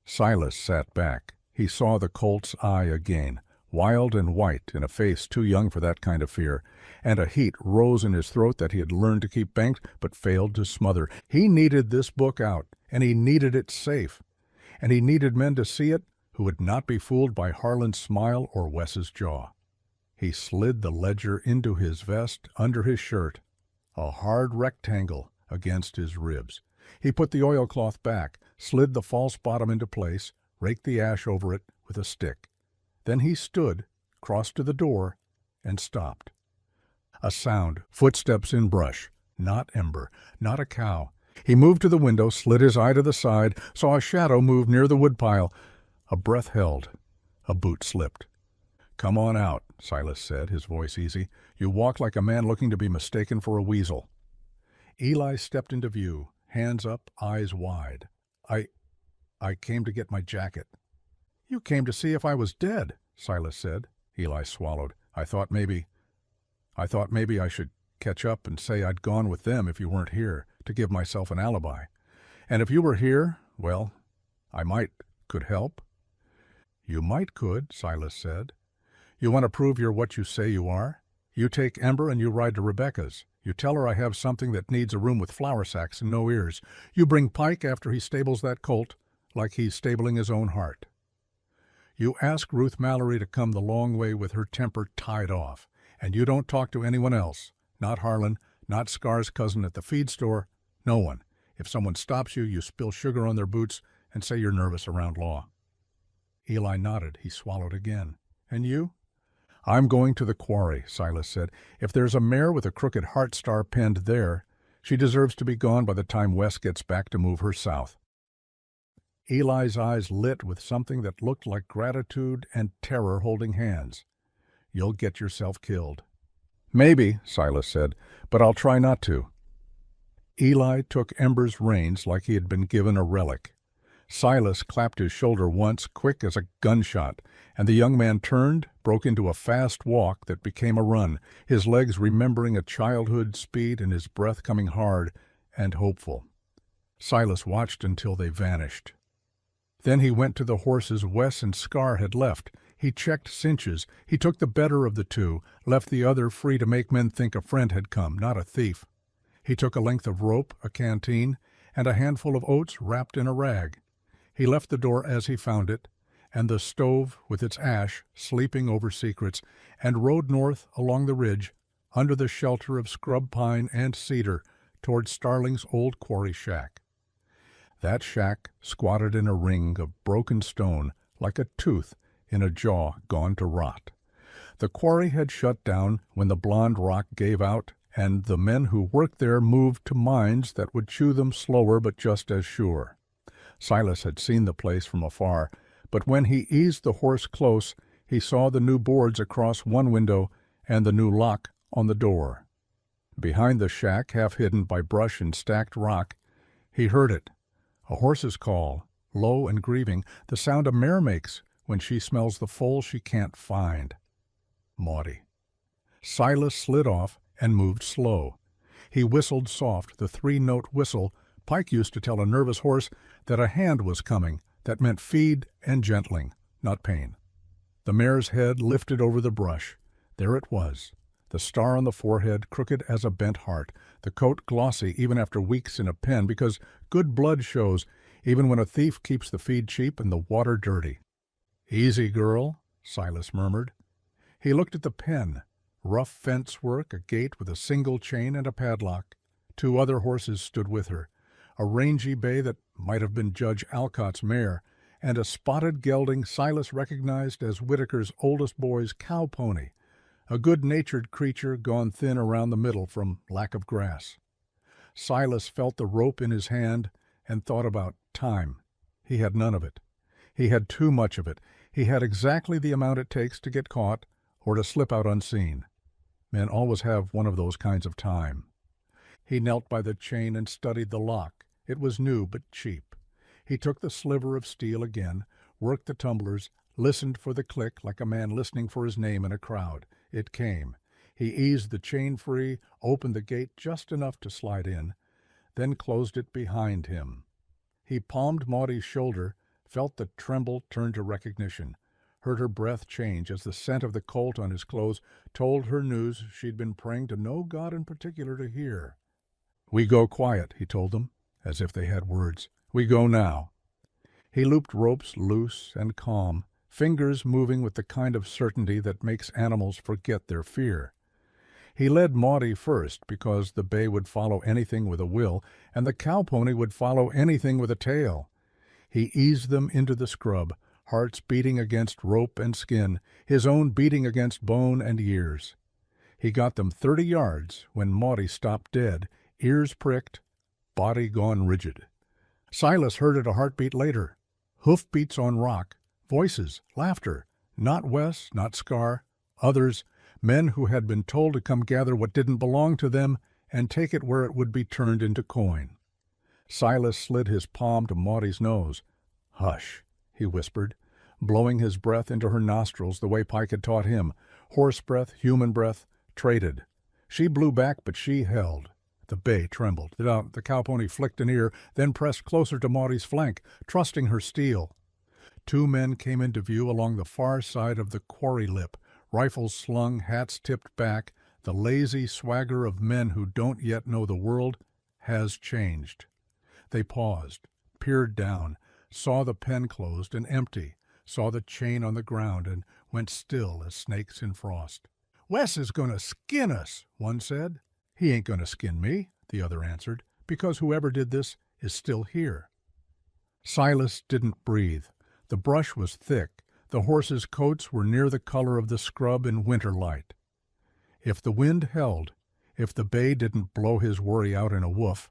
Silas sat back. He saw the colt's eye again, wild and white in a face too young for that kind of fear, and a heat rose in his throat that he had learned to keep banked but failed to smother. He needed this book out, and he needed it safe, and he needed men to see it who would not be fooled by Harlan's smile or Wes's jaw. He slid the ledger into his vest under his shirt, a hard rectangle against his ribs. He put the oilcloth back, slid the false bottom into place, raked the ash over it with a stick. Then he stood, crossed to the door, and stopped. A sound, footsteps in brush, not Ember, not a cow. He moved to the window, slid his eye to the side, saw a shadow move near the woodpile. A breath held. A boot slipped. "Come on out," Silas said, his voice easy. "You walk like a man looking to be mistaken for a weasel." Eli stepped into view, hands up, eyes wide. I came to get my jacket." "You came to see if I was dead," Silas said. Eli swallowed. I thought maybe I should catch up and say I'd gone with them if you weren't here, to give myself an alibi. And if you were here, well, I could help." "You could," Silas said. "You want to prove you're what you say you are? You take Ember and you ride to Rebecca's. You tell her I have something that needs a room with flour sacks and no ears. You bring Pike after he stables that colt, like he's stabling his own heart. You ask Ruth Mallory to come the long way with her temper tied off, and you don't talk to anyone else, not Harlan, not Scar's cousin at the feed store, no one. If someone stops you, you spill sugar on their boots and say you're nervous around law." Eli nodded. He swallowed again. And you?" "I'm going to the quarry," Silas said. "If there's a mare with a crooked heart star penned there, she deserves to be gone by the time Wes gets back to move her south." Eli's eyes lit with something that looked like gratitude and terror holding hands. "You'll get yourself killed." "Maybe," Silas said, "but I'll try not to." Eli took Ember's reins like he had been given a relic. Silas clapped his shoulder once, quick as a gunshot, and the young man turned, broke into a fast walk that became a run, his legs remembering a childhood's speed and his breath coming hard and hopeful. Silas watched until they vanished. Then he went to the horses Wes and Scar had left. He checked cinches. He took the better of the two, left the other free to make men think a friend had come, not a thief. He took a length of rope, a canteen, and a handful of oats wrapped in a rag. He left the door as he found it, and the stove with its ash sleeping over secrets, and rode north along the ridge, under the shelter of scrub pine and cedar, toward Starling's old quarry shack. That shack squatted in a ring of broken stone, like a tooth in a jaw gone to rot. The quarry had shut down when the blond rock gave out, and the men who worked there moved to mines that would chew them slower but just as sure. Silas had seen the place from afar, but when he eased the horse close, he saw the new boards across one window and the new lock on the door. Behind the shack, half hidden by brush and stacked rock, he heard it. A horse's call, low and grieving, the sound a mare makes when she smells the foal she can't find. Maudie. Silas slid off and moved slow. He whistled soft, the three-note whistle Pike used to tell a nervous horse that a hand was coming, that meant feed and gentling, not pain. The mare's head lifted over the brush. There it was, the star on the forehead crooked as a bent heart, the coat glossy even after weeks in a pen, because good blood shows even when a thief keeps the feed cheap and the water dirty. "Easy, girl," Silas murmured. He looked at the pen. Rough fence work, a gate with a single chain and a padlock. 2 other horses stood with her. A rangy bay that might have been Judge Alcott's mare, and a spotted gelding Silas recognized as Whitaker's oldest boy's cow pony, a good-natured creature gone thin around the middle from lack of grass. Silas felt the rope in his hand and thought about time. He had none of it. He had too much of it. He had exactly the amount it takes to get caught or to slip out unseen. Men always have one of those kinds of time. He knelt by the chain and studied the lock. It was new but cheap. He took the sliver of steel again, worked the tumblers, listened for the click like a man listening for his name in a crowd. It came. He eased the chain free, opened the gate just enough to slide in, then closed it behind him. He palmed Maudie's shoulder, felt the tremble turn to recognition, heard her breath change as the scent of the colt on his clothes told her news she'd been praying to no god in particular to hear. "We go quiet," he told them, as if they had words. "We go now." He looped ropes loose and calm, fingers moving with the kind of certainty that makes animals forget their fear. He led Maudie first because the bay would follow anything with a will, and the cow-pony would follow anything with a tail. He eased them into the scrub, hearts beating against rope and skin, his own beating against bone and years. He got them 30 yards when Maudie stopped dead, ears pricked, body gone rigid. Silas heard it a heartbeat later. Hoofbeats on rock, voices, laughter. Not Wes, not Scar, others, men who had been told to come gather what didn't belong to them and take it where it would be turned into coin. Silas slid his palm to Maudie's nose. "Hush," he whispered, blowing his breath into her nostrils the way Pike had taught him. Horse breath, human breath, traded. She blew back, but she held. The bay trembled. The cow-pony flicked an ear, then pressed closer to Maudie's flank, trusting her steel. 2 men came into view along the far side of the quarry lip, rifles slung, hats tipped back, the lazy swagger of men who don't yet know the world has changed. They paused, peered down, saw the pen closed and empty, saw the chain on the ground, and went still as snakes in frost. "Wes is going to skin us," one said. "He ain't going to skin me," the other answered, "because whoever did this is still here." Silas didn't breathe. The brush was thick. The horses' coats were near the color of the scrub in winter light. If the wind held, if the bay didn't blow his worry out in a woof,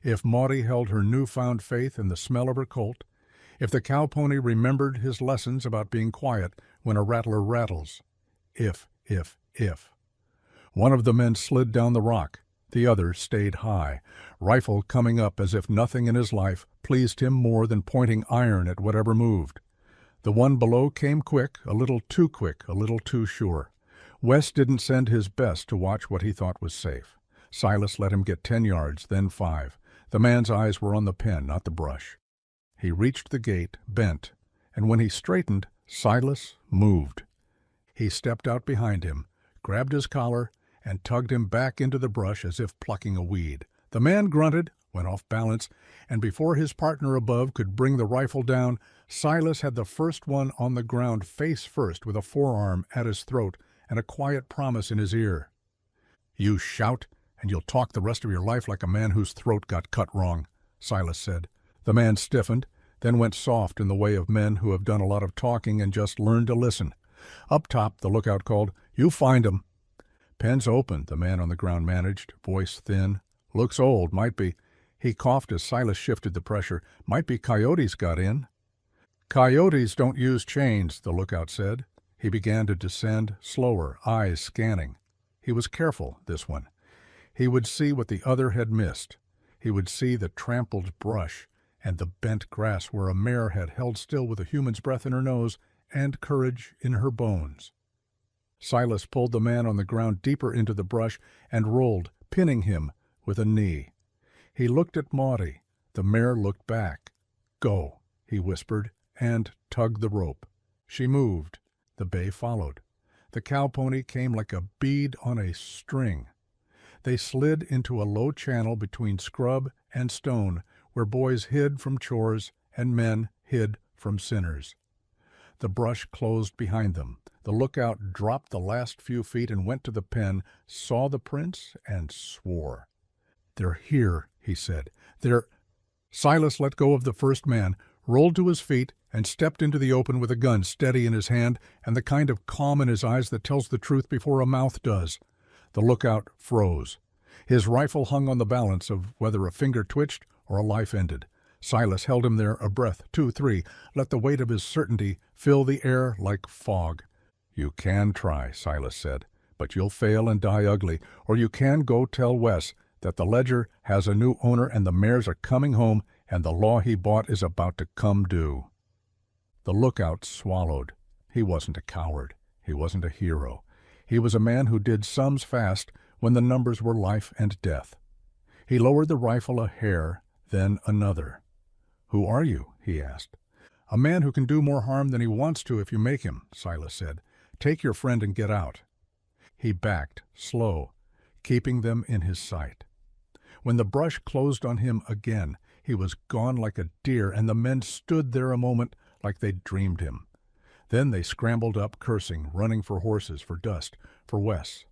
if Maudie held her newfound faith in the smell of her colt, if the cowpony remembered his lessons about being quiet when a rattler rattles. If. One of the men slid down the rock. The other stayed high, rifle coming up as if nothing in his life pleased him more than pointing iron at whatever moved. The one below came quick, a little too quick, a little too sure. Wes didn't send his best to watch what he thought was safe. Silas let him get 10 yards, then 5. The man's eyes were on the pen, not the brush. He reached the gate, bent, and when he straightened, Silas moved. He stepped out behind him, grabbed his collar, and tugged him back into the brush as if plucking a weed. The man grunted, went off balance, and before his partner above could bring the rifle down, Silas had the first one on the ground face first with a forearm at his throat and a quiet promise in his ear. "You shout, and you'll talk the rest of your life like a man whose throat got cut wrong," Silas said. The man stiffened, then went soft in the way of men who have done a lot of talking and just learned to listen. Up top, the lookout called, "You find 'em." "Pen's open," the man on the ground managed, voice thin. "Looks old, might be." He coughed as Silas shifted the pressure. "Might be coyotes got in." "Coyotes don't use chains," the lookout said. He began to descend, slower, eyes scanning. He was careful, this one. He would see what the other had missed. He would see the trampled brush and the bent grass where a mare had held still with a human's breath in her nose and courage in her bones. Silas pulled the man on the ground deeper into the brush and rolled, pinning him with a knee. He looked at Maudie. The mare looked back. "Go," he whispered, and tugged the rope. She moved. The bay followed. The cowpony came like a bead on a string. They slid into a low channel between scrub and stone where boys hid from chores and men hid from sinners. The brush closed behind them. The lookout dropped the last few feet and went to the pen, saw the prints, and swore. "They're here," he said. "They're—" Silas let go of the first man, rolled to his feet, and stepped into the open with a gun steady in his hand and the kind of calm in his eyes that tells the truth before a mouth does. The lookout froze. His rifle hung on the balance of whether a finger twitched or a life ended. Silas held him there, a breath, 2, 3, let the weight of his certainty fill the air like fog. "You can try," Silas said, "but you'll fail and die ugly, or you can go tell Wes that the Ledger has a new owner and the mares are coming home and the law he bought is about to come due." The lookout swallowed. He wasn't a coward. He wasn't a hero. He was a man who did sums fast when the numbers were life and death. He lowered the rifle a hair, then another. "Who are you?" he asked. "A man who can do more harm than he wants to if you make him," Silas said. "Take your friend and get out." He backed, slow, keeping them in his sight. When the brush closed on him again, he was gone like a deer, and the men stood there a moment like they'd dreamed him. Then they scrambled up, cursing, running for horses, for dust, for Wes.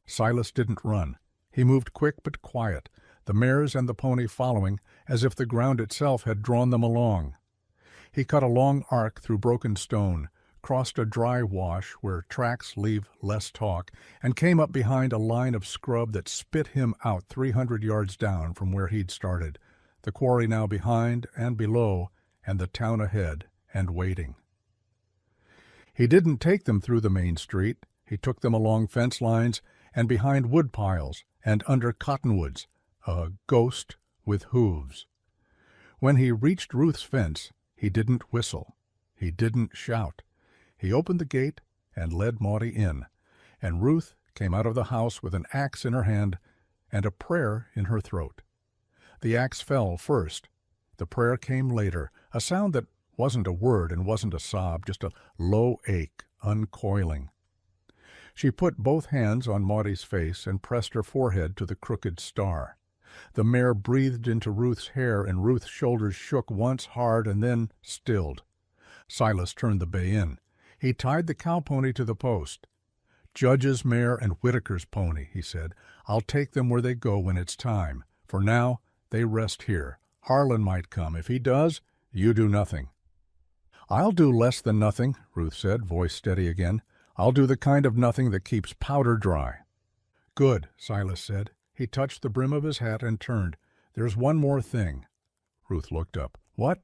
Silas didn't run. He moved quick but quiet, the mares and the pony following, as if the ground itself had drawn them along. He cut a long arc through broken stone, crossed a dry wash where tracks leave less talk, and came up behind a line of scrub that spit him out 300 yards down from where he'd started, the quarry now behind and below, and the town ahead and waiting. He didn't take them through the main street. He took them along fence lines and behind wood piles and under cottonwoods, a ghost with hooves. When he reached Ruth's fence, he didn't whistle. He didn't shout. He opened the gate and led Maudie in, and Ruth came out of the house with an axe in her hand and a prayer in her throat. The axe fell first. The prayer came later, a sound that wasn't a word and wasn't a sob, just a low ache, uncoiling. She put both hands on Maudie's face and pressed her forehead to the crooked star. The mare breathed into Ruth's hair, and Ruth's shoulders shook once hard and then stilled. Silas turned the bay in. He tied the cowpony to the post. "Judge's mare and Whitaker's pony," he said. "I'll take them where they go when it's time. For now, they rest here. Harlan might come. If he does, you do nothing." "I'll do less than nothing," Ruth said, voice steady again. "I'll do the kind of nothing that keeps powder dry." "Good," Silas said. He touched the brim of his hat and turned. "There's one more thing." Ruth looked up. "What?"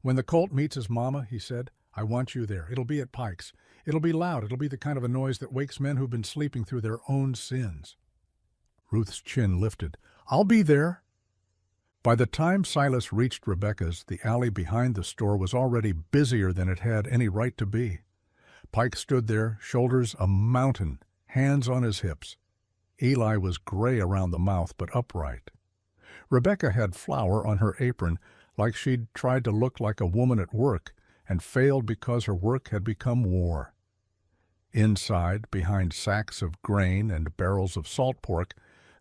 "When the colt meets his mama," he said, "I want you there. It'll be at Pike's. It'll be loud. It'll be the kind of a noise that wakes men who've been sleeping through their own sins." Ruth's chin lifted. "I'll be there." By the time Silas reached Rebecca's, the alley behind the store was already busier than it had any right to be. Pike stood there, shoulders a mountain, hands on his hips. Eli was gray around the mouth, but upright. Rebecca had flour on her apron, like she'd tried to look like a woman at work, and failed because her work had become war. Inside, behind sacks of grain and barrels of salt pork,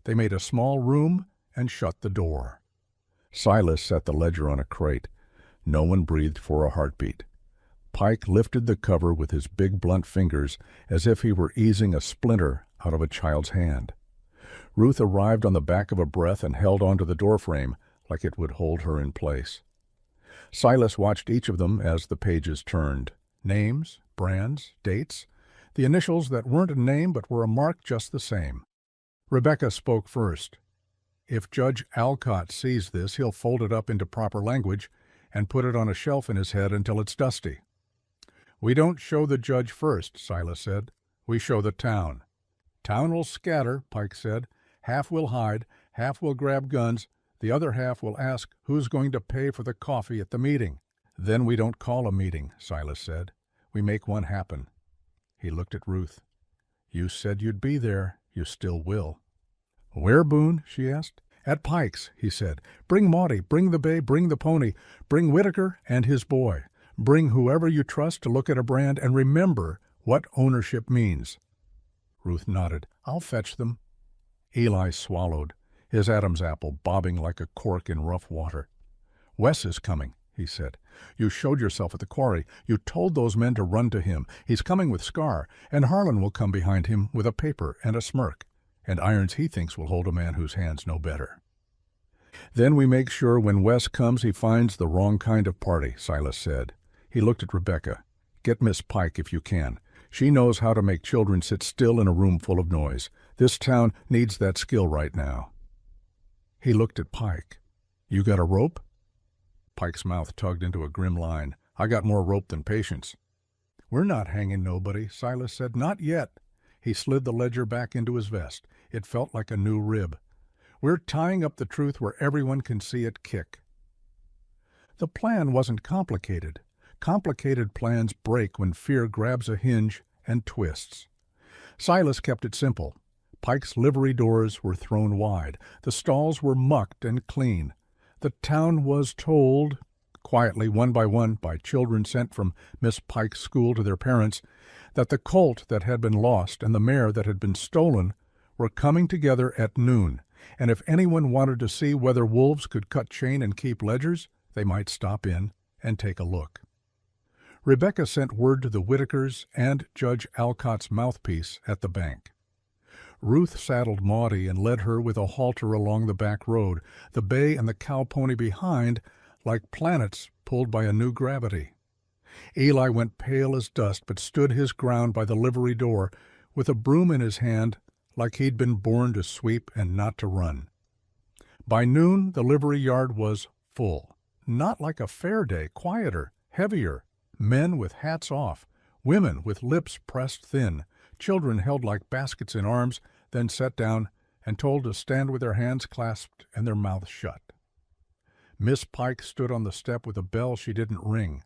they made a small room and shut the door. Silas set the ledger on a crate. No one breathed for a heartbeat. Pike lifted the cover with his big blunt fingers as if he were easing a splinter out of a child's hand. Ruth arrived on the back of a breath and held onto the doorframe like it would hold her in place. Silas watched each of them as the pages turned. Names, brands, dates, the initials that weren't a name but were a mark just the same. Rebecca spoke first. "If Judge Alcott sees this, he'll fold it up into proper language and put it on a shelf in his head until it's dusty." "We don't show the judge first," Silas said. "We show the town." "Town will scatter," Pike said. "Half will hide, half will grab guns, the other half will ask who's going to pay for the coffee at the meeting." "Then we don't call a meeting," Silas said. "We make one happen." He looked at Ruth. "You said you'd be there. You still will." "Where, Boone?" she asked. "At Pike's," he said. "Bring Maudie, bring the bay, bring the pony, bring Whitaker and his boy. Bring whoever you trust to look at a brand, and remember what ownership means." Ruth nodded. "I'll fetch them." Eli swallowed, his Adam's apple bobbing like a cork in rough water. "Wes is coming," he said. "You showed yourself at the quarry. You told those men to run to him. He's coming with Scar, and Harlan will come behind him with a paper and a smirk, and irons he thinks will hold a man whose hands know better." "Then we make sure when Wes comes he finds the wrong kind of party," Silas said. He looked at Rebecca. "Get Miss Pike if you can. She knows how to make children sit still in a room full of noise. This town needs that skill right now." He looked at Pike. "You got a rope?" Pike's mouth tugged into a grim line. "I got more rope than patience." "We're not hanging nobody," Silas said. "Not yet." He slid the ledger back into his vest. It felt like a new rib. "We're tying up the truth where everyone can see it kick." The plan wasn't complicated. Complicated plans break when fear grabs a hinge and twists. Silas kept it simple. Pike's livery doors were thrown wide. The stalls were mucked and clean. The town was told, quietly one by children sent from Miss Pike's school to their parents, that the colt that had been lost and the mare that had been stolen were coming together at noon, and if anyone wanted to see whether wolves could cut chain and keep ledgers, they might stop in and take a look. Rebecca sent word to the Whitakers and Judge Alcott's mouthpiece at the bank. Ruth saddled Maudie and led her with a halter along the back road, the bay and the cow pony behind like planets pulled by a new gravity. Eli went pale as dust but stood his ground by the livery door with a broom in his hand like he'd been born to sweep and not to run. By noon the livery yard was full. Not like a fair day, quieter, heavier. Men with hats off, women with lips pressed thin, children held like baskets in arms, then set down and told to stand with their hands clasped and their mouths shut. Miss Pike stood on the step with a bell she didn't ring.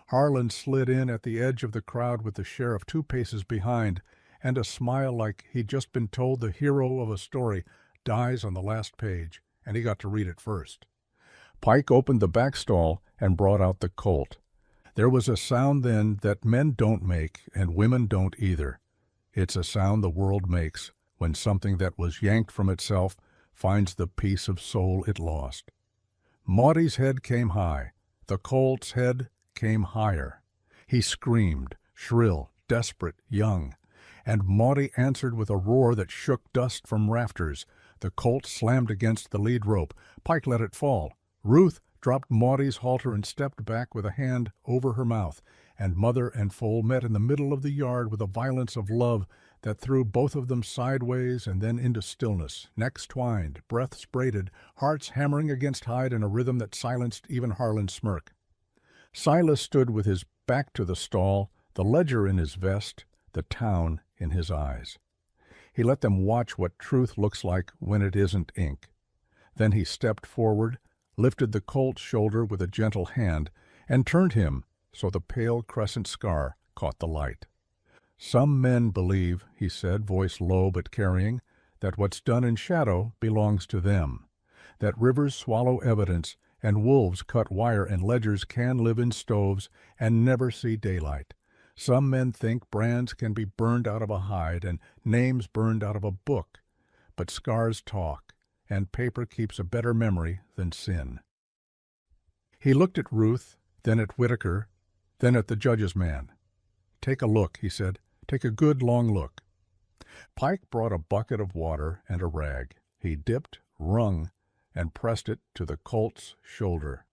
Harlan slid in at the edge of the crowd with the sheriff 2 paces behind, and a smile like he'd just been told the hero of a story dies on the last page, and he got to read it first. Pike opened the back stall and brought out the colt. There was a sound then that men don't make and women don't either. It's a sound the world makes when something that was yanked from itself finds the peace of soul it lost. Maudie's head came high. The colt's head came higher. He screamed, shrill, desperate, young, and Maudie answered with a roar that shook dust from rafters. The colt slammed against the lead rope. Pike let it fall. Ruth dropped Maudie's halter and stepped back with a hand over her mouth, and mother and foal met in the middle of the yard with a violence of love that threw both of them sideways and then into stillness, necks twined, breaths braided, hearts hammering against hide in a rhythm that silenced even Harlan's smirk. Silas stood with his back to the stall, the ledger in his vest, the town in his eyes. He let them watch what truth looks like when it isn't ink. Then he stepped forward, lifted the colt's shoulder with a gentle hand, and turned him so the pale crescent scar caught the light. "Some men believe," he said, voice low but carrying, "that what's done in shadow belongs to them, that rivers swallow evidence, and wolves cut wire, and ledgers can live in stoves and never see daylight. Some men think brands can be burned out of a hide and names burned out of a book, but scars talk, and paper keeps a better memory than sin." He looked at Ruth, then at Whitaker, then at the judge's man. "Take a look," he said. "Take a good long look." Pike brought a bucket of water and a rag. He dipped, wrung, and pressed it to the colt's shoulder.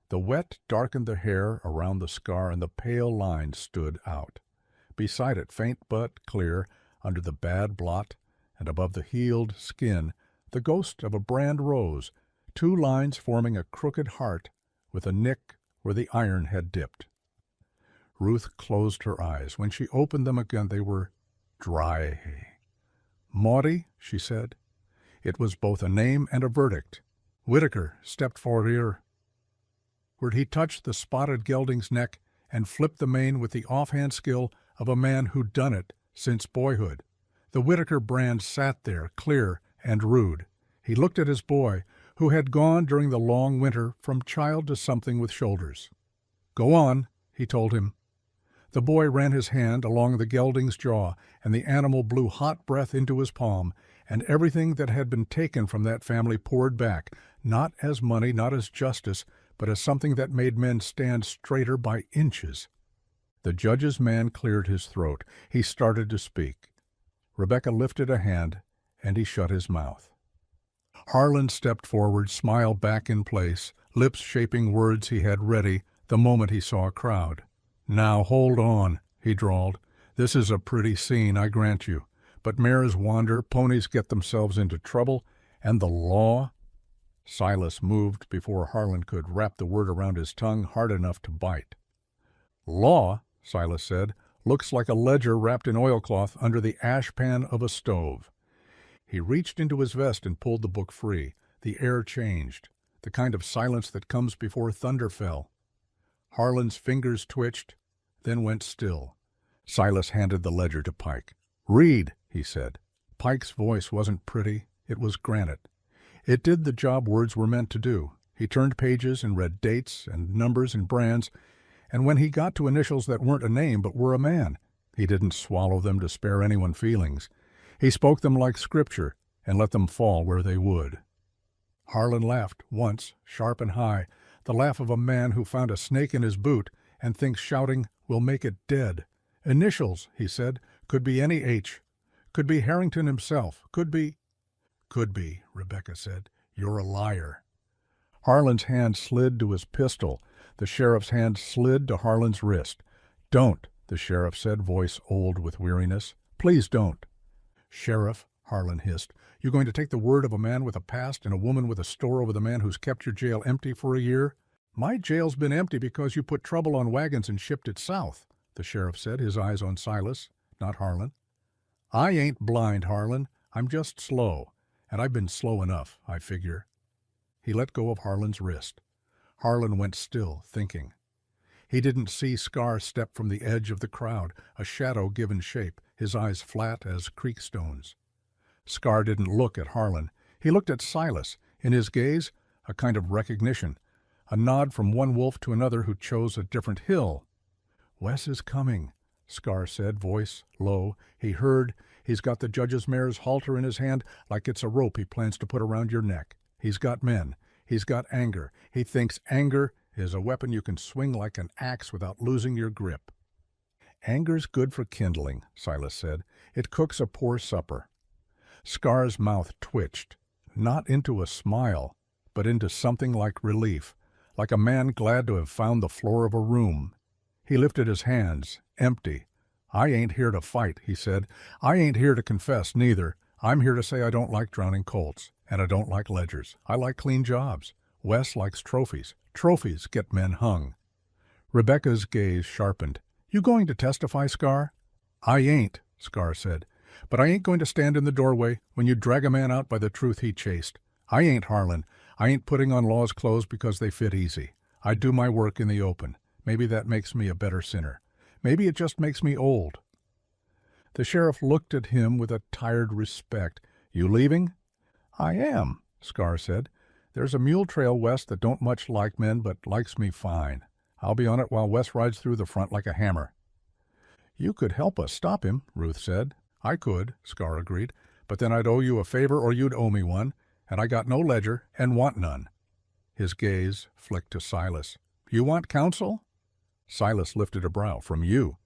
The wet darkened the hair around the scar, and the pale lines stood out. Beside it, faint but clear, under the bad blot, and above the healed skin, the ghost of a brand rose, 2 lines forming a crooked heart with a nick where the iron had dipped. Ruth closed her eyes. When she opened them again, they were dry. "Maudie," she said. It was both a name and a verdict. Whitaker stepped forward. He touched the spotted gelding's neck and flipped the mane with the offhand skill of a man who'd done it since boyhood. The Whitaker brand sat there, clear and rude. He looked at his boy, who had gone during the long winter from child to something with shoulders. "Go on," he told him. The boy ran his hand along the gelding's jaw, and the animal blew hot breath into his palm, and everything that had been taken from that family poured back, not as money, not as justice, but as something that made men stand straighter by inches. The judge's man cleared his throat. He started to speak. Rebecca lifted a hand, and he shut his mouth. Harlan stepped forward, smiled back in place, lips shaping words he had ready the moment he saw a crowd. "Now hold on," he drawled. "This is a pretty scene, I grant you. But mares wander, ponies get themselves into trouble, and the law—" Silas moved before Harlan could wrap the word around his tongue hard enough to bite. "Law," Silas said, "looks like a ledger wrapped in oilcloth under the ashpan of a stove." He reached into his vest and pulled the book free. The air changed, the kind of silence that comes before thunder fell. Harlan's fingers twitched, then went still. Silas handed the ledger to Pike. "Read," he said. Pike's voice wasn't pretty, it was granite. It did the job words were meant to do. He turned pages and read dates and numbers and brands, and when he got to initials that weren't a name but were a man, he didn't swallow them to spare anyone feelings. He spoke them like scripture and let them fall where they would. Harlan laughed once, sharp and high, the laugh of a man who found a snake in his boot and thinks shouting will make it dead. "Initials," he said, "could be any H. Could be Harrington himself. Could be—" "Could be," Rebecca said. "You're a liar." Harlan's hand slid to his pistol. The sheriff's hand slid to Harlan's wrist. "Don't," the sheriff said, voice old with weariness. "Please don't." "Sheriff," Harlan hissed, "you going to take the word of a man with a past and a woman with a store over the man who's kept your jail empty for a year?" "My jail's been empty because you put trouble on wagons and shipped it south," the sheriff said, his eyes on Silas, not Harlan. "I ain't blind, Harlan. I'm just slow, and I've been slow enough, I figure." He let go of Harlan's wrist. Harlan went still, thinking. He didn't see Scar step from the edge of the crowd, a shadow given shape, his eyes flat as creek stones. Scar didn't look at Harlan. He looked at Silas. In his gaze, a kind of recognition, a nod from one wolf to another who chose a different hill. "Wes is coming," Scar said, voice low. He heard. "He's got the judge's mare's halter in his hand like it's a rope he plans to put around your neck. He's got men. He's got anger. He thinks anger is a weapon you can swing like an axe without losing your grip." "Anger's good for kindling," Silas said. "It cooks a poor supper." Scar's mouth twitched, not into a smile, but into something like relief, like a man glad to have found the floor of a room. He lifted his hands, empty. "I ain't here to fight," he said. "I ain't here to confess, neither. I'm here to say I don't like drowning colts, and I don't like ledgers. I like clean jobs. Wes likes trophies. Trophies get men hung." Rebecca's gaze sharpened. "You going to testify, Scar?" "I ain't," Scar said. "But I ain't going to stand in the doorway when you drag a man out by the truth he chased. I ain't Harlan. I ain't putting on law's clothes because they fit easy. I do my work in the open. Maybe that makes me a better sinner. Maybe it just makes me old." The sheriff looked at him with a tired respect. "You leaving?" "I am," Scar said. "There's a mule trail west that don't much like men, but likes me fine. I'll be on it while Wes rides through the front like a hammer." "You could help us stop him," Ruth said. "I could," Scar agreed, "but then I'd owe you a favor or you'd owe me one, and I got no ledger and want none." His gaze flicked to Silas. "You want counsel?" Silas lifted a brow. "From you?"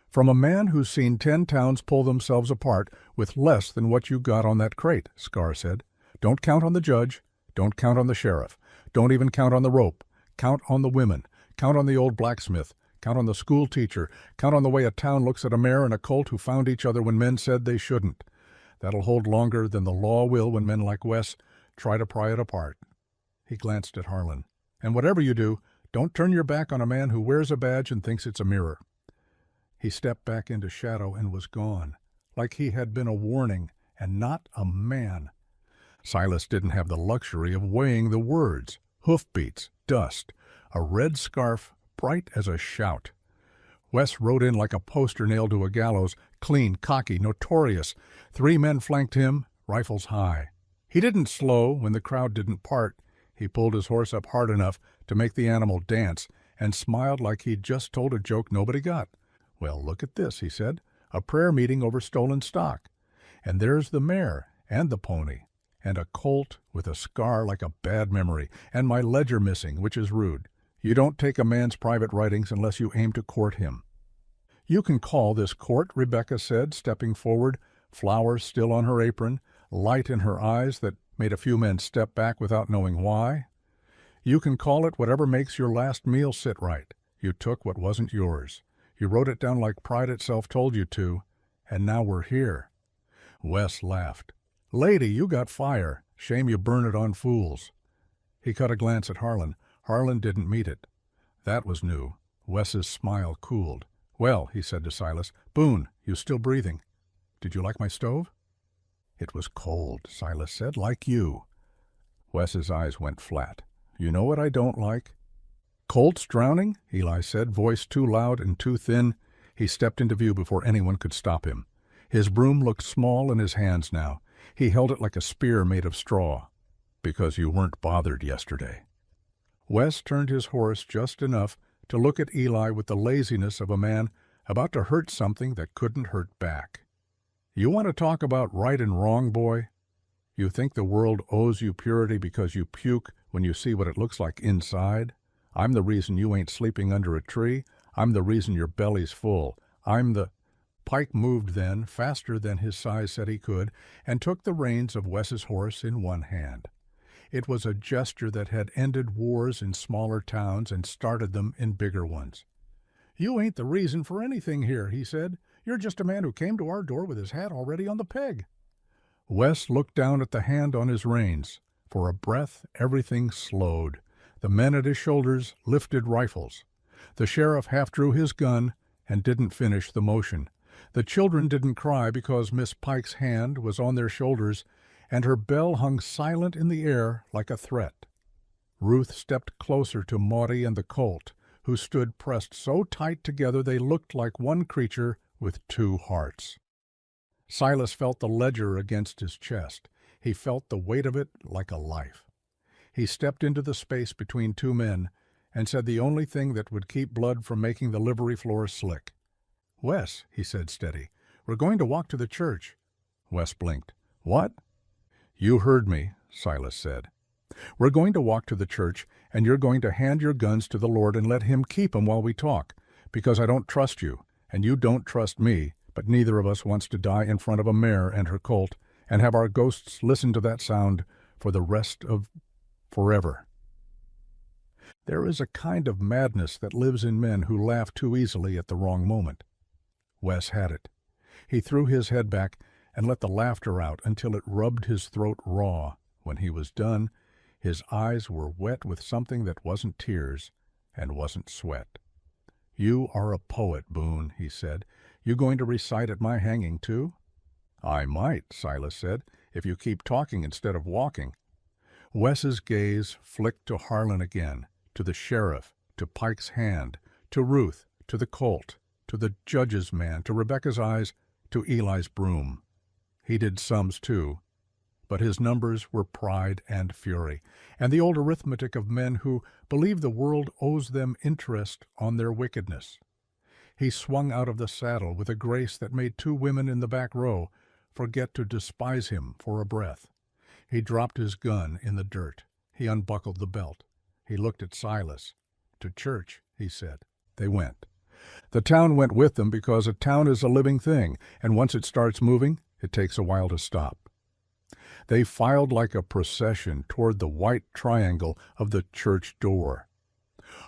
"From a man who's seen 10 towns pull themselves apart with less than what you got on that crate," Scar said. "Don't count on the judge. Don't count on the sheriff. Don't even count on the rope. Count on the women. Count on the old blacksmith. Count on the school teacher. Count on the way a town looks at a mare and a colt who found each other when men said they shouldn't. That'll hold longer than the law will when men like Wes try to pry it apart." He glanced at Harlan. "And whatever you do, don't turn your back on a man who wears a badge and thinks it's a mirror." He stepped back into shadow and was gone, like he had been a warning and not a man. Silas didn't have the luxury of weighing the words. Hoofbeats, dust, a red scarf, bright as a shout. Wes rode in like a poster nailed to a gallows, clean, cocky, notorious. 3 men flanked him, rifles high. He didn't slow when the crowd didn't part. He pulled his horse up hard enough to make the animal dance and smiled like he'd just told a joke nobody got. "Well, look at this," he said. "A prayer meeting over stolen stock. And there's the mare and the pony, and a colt with a scar like a bad memory, and my ledger missing, which is rude. You don't take a man's private writings unless you aim to court him." "You can call this court," Rebecca said, stepping forward, flowers still on her apron, light in her eyes that made a few men step back without knowing why. "You can call it whatever makes your last meal sit right. You took what wasn't yours. You wrote it down like pride itself told you to, and now we're here." Wes laughed. "Lady, you got fire. Shame you burn it on fools." He caught a glance at Harlan. Harlan didn't meet it. That was new. Wes's smile cooled. "Well," he said to Silas, "Boone, you still breathing? Did you like my stove?" "It was cold," Silas said, "like you." Wes's eyes went flat. "You know what I don't like?" "Colts drowning?" Eli said, voice too loud and too thin. He stepped into view before anyone could stop him. His broom looked small in his hands now. He held it like a spear made of straw. "Because you weren't bothered yesterday." Wes turned his horse just enough to look at Eli with the laziness of a man about to hurt something that couldn't hurt back. "You want to talk about right and wrong, boy? You think the world owes you purity because you puke when you see what it looks like inside? I'm the reason you ain't sleeping under a tree. I'm the reason your belly's full. I'm the—" Pike moved then, faster than his size said he could, and took the reins of Wes's horse in one hand. It was a gesture that had ended wars in smaller towns and started them in bigger ones. "You ain't the reason for anything here," he said. "You're just a man who came to our door with his hat already on the peg." Wes looked down at the hand on his reins. For a breath, everything slowed. The men at his shoulders lifted rifles. The sheriff half drew his gun and didn't finish the motion. The children didn't cry because Miss Pike's hand was on their shoulders, and her bell hung silent in the air like a threat. Ruth stepped closer to Maudie and the colt, who stood pressed so tight together they looked like one creature with 2 hearts. Silas felt the ledger against his chest. He felt the weight of it like a life. He stepped into the space between 2 men and said the only thing that would keep blood from making the livery floor slick. "Wes," he said steady, "we're going to walk to the church." Wes blinked. "What?" "You heard me," Silas said. "We're going to walk to the church, and you're going to hand your guns to the Lord and let him keep 'em while we talk, because I don't trust you, and you don't trust me, but neither of us wants to die in front of a mare and her colt and have our ghosts listen to that sound for the rest of forever." There is a kind of madness that lives in men who laugh too easily at the wrong moment. Wes had it. He threw his head back and let the laughter out until it rubbed his throat raw. When he was done, his eyes were wet with something that wasn't tears and wasn't sweat. "You are a poet, Boone," he said. "You going to recite at my hanging, too?" "I might," Silas said, "if you keep talking instead of walking." Wes's gaze flicked to Harlan again, to the sheriff, to Pike's hand, to Ruth, to the colt, to the judge's man, to Rebecca's eyes, to Eli's broom. He did sums, too, but his numbers were pride and fury, and the old arithmetic of men who believe the world owes them interest on their wickedness. He swung out of the saddle with a grace that made two women in the back row forget to despise him for a breath. He dropped his gun in the dirt. He unbuckled the belt. He looked at Silas. "To church," he said. They went. The town went with them because a town is a living thing, and once it starts moving, it takes a while to stop. They filed like a procession toward the white triangle of the church door.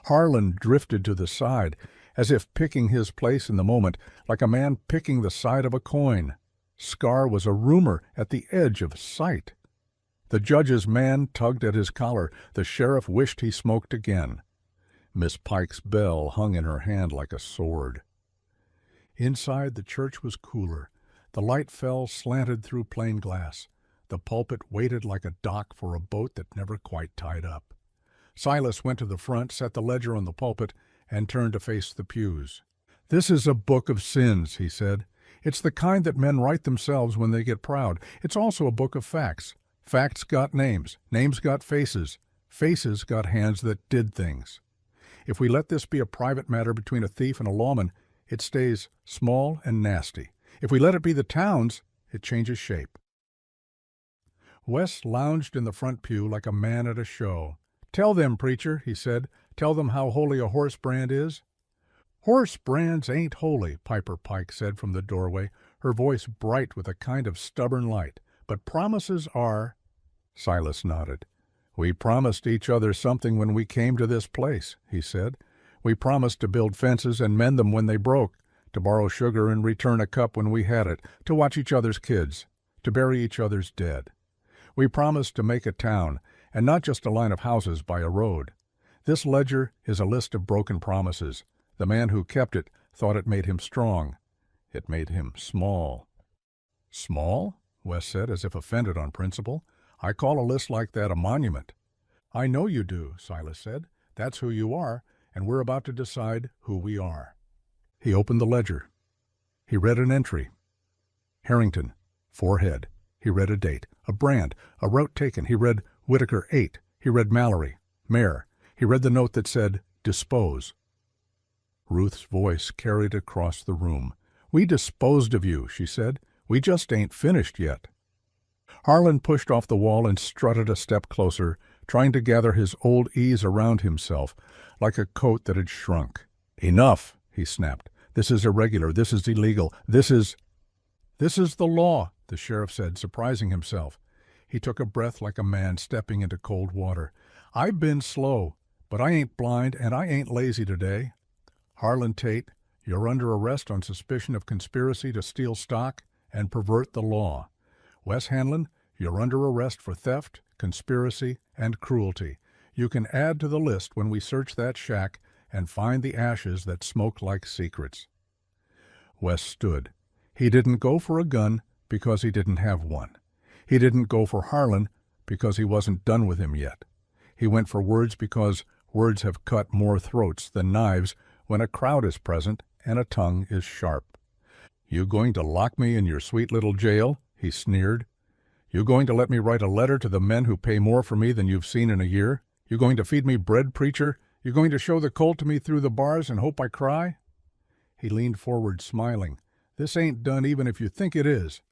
Harlan drifted to the side, as if picking his place in the moment, like a man picking the side of a coin. Scar was a rumor at the edge of sight. The judge's man tugged at his collar. The sheriff wished he smoked again. Miss Pike's bell hung in her hand like a sword. Inside, the church was cooler. The light fell slanted through plain glass. The pulpit waited like a dock for a boat that never quite tied up. Silas went to the front, set the ledger on the pulpit, and turned to face the pews. "This is a book of sins," he said. "It's the kind that men write themselves when they get proud. It's also a book of facts. Facts got names. Names got faces. Faces got hands that did things. If we let this be a private matter between a thief and a lawman, it stays small and nasty. If we let it be the town's, it changes shape." Wes lounged in the front pew like a man at a show. "Tell them, preacher," he said. "Tell them how holy a horse brand is." "Horse brands ain't holy," Piper Pike said from the doorway, her voice bright with a kind of stubborn light. "But promises are." Silas nodded. "We promised each other something when we came to this place," he said. "We promised to build fences and mend them when they broke, to borrow sugar and return a cup when we had it, to watch each other's kids, to bury each other's dead. We promised to make a town, and not just a line of houses by a road. This ledger is a list of broken promises. The man who kept it thought it made him strong. It made him small." "Small?" Wes said, as if offended on principle. "I call a list like that a monument." "I know you do," Silas said. "That's who you are, and we're about to decide who we are." He opened the ledger. He read an entry. Harrington, forehead. He read a date, a brand, a route taken. He read Whitaker 8. He read Mallory, Mayor. He read the note that said, "Dispose." Ruth's voice carried across the room. "We disposed of you," she said. "We just ain't finished yet." Harlan pushed off the wall and strutted a step closer, trying to gather his old ease around himself, like a coat that had shrunk. "Enough," he snapped. "This is irregular. This is illegal. This is the law," the sheriff said, surprising himself. He took a breath like a man stepping into cold water. "I've been slow, but I ain't blind and I ain't lazy today. Harlan Tate, you're under arrest on suspicion of conspiracy to steal stock and pervert the law. Wes Hanlon, you're under arrest for theft, conspiracy, and cruelty. You can add to the list when we search that shack and find the ashes that smoke like secrets." Wes stood. He didn't go for a gun because he didn't have one. He didn't go for Harlan because he wasn't done with him yet. He went for words because words have cut more throats than knives when a crowd is present and a tongue is sharp. "You going to lock me in your sweet little jail?" he sneered. "You going to let me write a letter to the men who pay more for me than you've seen in a year? You going to feed me bread, preacher? You going to show the colt to me through the bars and hope I cry?" He leaned forward, smiling. "This ain't done even if you think it is.